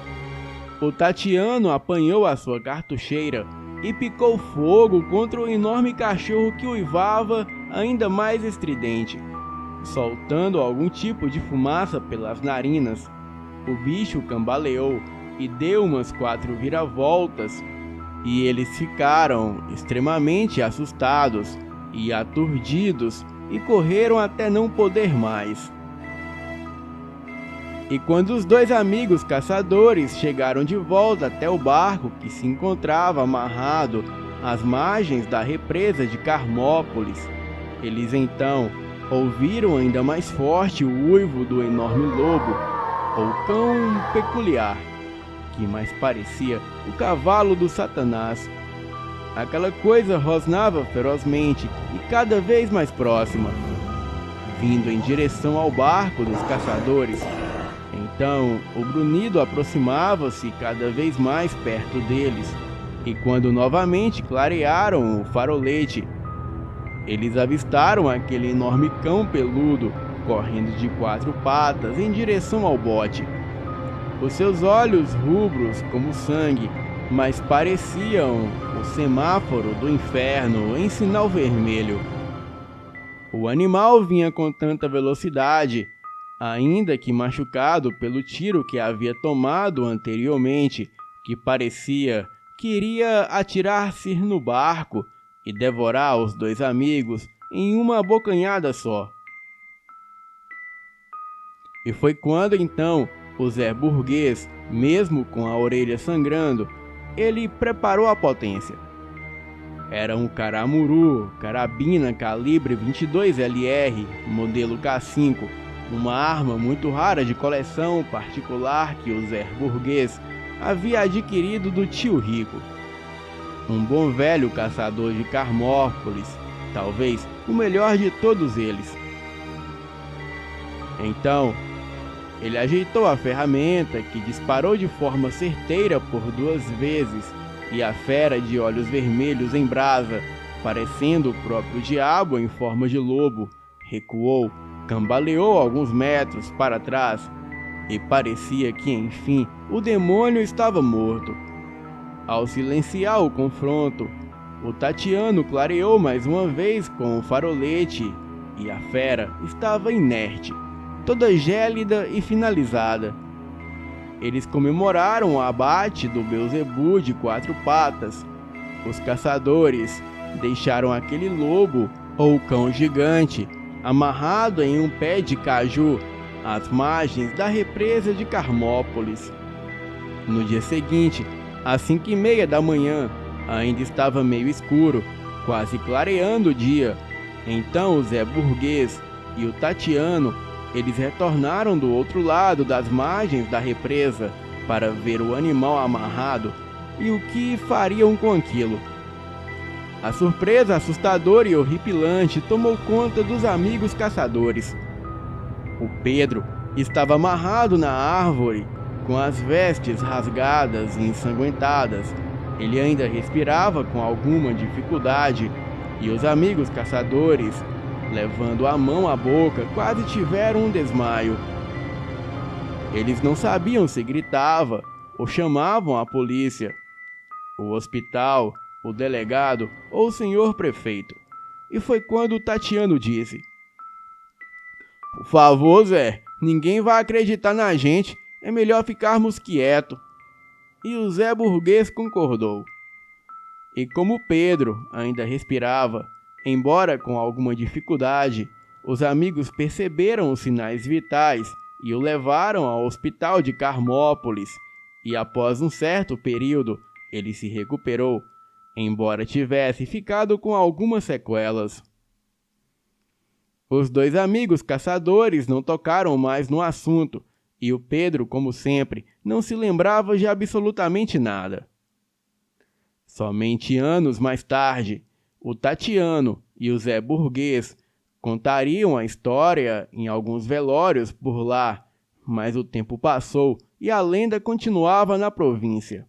o Tatiano apanhou a sua cartucheira e picou fogo contra o enorme cachorro que uivava ainda mais estridente, soltando algum tipo de fumaça pelas narinas. O bicho cambaleou e deu umas 4 viravoltas, e eles ficaram extremamente assustados e aturdidos e correram até não poder mais. E quando os dois amigos caçadores chegaram de volta até o barco que se encontrava amarrado às margens da represa de Carmópolis, eles então ouviram ainda mais forte o uivo do enorme lobo, ou cão peculiar, que mais parecia o cavalo do Satanás. Aquela coisa rosnava ferozmente e cada vez mais próxima, vindo em direção ao barco dos caçadores. Então, o grunhido aproximava-se cada vez mais perto deles, e quando novamente clarearam o farolete, eles avistaram aquele enorme cão peludo, correndo de 4 patas em direção ao bote. Os seus olhos rubros como sangue, mas pareciam o semáforo do inferno em sinal vermelho. O animal vinha com tanta velocidade, ainda que machucado pelo tiro que havia tomado anteriormente, que parecia que iria atirar-se no barco e devorar os dois amigos em uma abocanhada só. E foi quando então o Zé Burguês, mesmo com a orelha sangrando, ele preparou a potência. Era um caramuru, carabina calibre 22 LR, modelo K5, uma arma muito rara de coleção particular que o Zé Burguês havia adquirido do tio Rico, um bom velho caçador de Carmópolis, talvez o melhor de todos eles. Então, ele ajeitou a ferramenta, que disparou de forma certeira por 2 vezes, e a fera de olhos vermelhos em brasa, parecendo o próprio diabo em forma de lobo, recuou, cambaleou alguns metros para trás, e parecia que, enfim, o demônio estava morto. Ao silenciar o confronto, o Tatiano clareou mais uma vez com o farolete, e a fera estava inerte, toda gélida e finalizada. Eles comemoraram o abate do Beelzebub de 4 patas. Os caçadores deixaram aquele lobo, ou cão gigante, amarrado em um pé de caju, às margens da represa de Carmópolis. No dia seguinte, às 5:30 da manhã, ainda estava meio escuro, quase clareando o dia. Então o Zé Burguês e o Tatiano, eles retornaram do outro lado das margens da represa para ver o animal amarrado e o que fariam com aquilo. A surpresa assustadora e horripilante tomou conta dos amigos caçadores. O Pedro estava amarrado na árvore, com as vestes rasgadas e ensanguentadas. Ele ainda respirava com alguma dificuldade, e os amigos caçadores, levando a mão à boca, quase tiveram um desmaio. Eles não sabiam se gritava ou chamavam a polícia, o hospital, o delegado ou o senhor prefeito. E foi quando o Tatiano disse: "Por favor, Zé, ninguém vai acreditar na gente, é melhor ficarmos quietos." E o Zé Burguês concordou. E como Pedro ainda respirava, embora com alguma dificuldade, os amigos perceberam os sinais vitais e o levaram ao hospital de Carmópolis, e após um certo período ele se recuperou, embora tivesse ficado com algumas sequelas. Os 2 amigos caçadores não tocaram mais no assunto, e o Pedro, como sempre, não se lembrava de absolutamente nada. Somente anos mais tarde, o Tatiano e o Zé Burguês contariam a história em alguns velórios por lá, mas o tempo passou e a lenda continuava na província.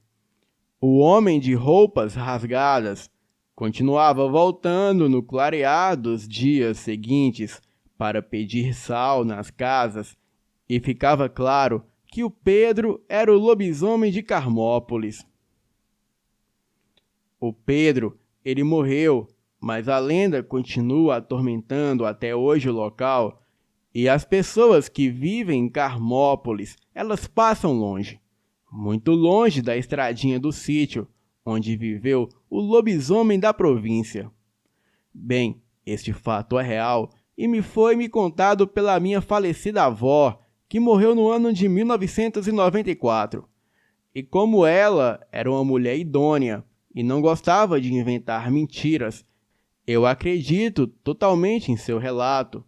O homem de roupas rasgadas continuava voltando no clarear dos dias seguintes para pedir sal nas casas, e ficava claro que o Pedro era o lobisomem de Carmópolis. O Pedro, ele morreu, mas a lenda continua atormentando até hoje o local, e as pessoas que vivem em Carmópolis, elas passam longe, muito longe da estradinha do sítio, onde viveu o lobisomem da província. Bem, este fato é real e me foi contado pela minha falecida avó, que morreu no ano de 1994. E como ela era uma mulher idônea e não gostava de inventar mentiras, eu acredito totalmente em seu relato.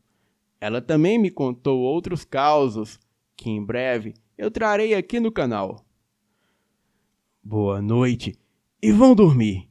Ela também me contou outros causos que em breve eu trarei aqui no canal. Boa noite e vão dormir.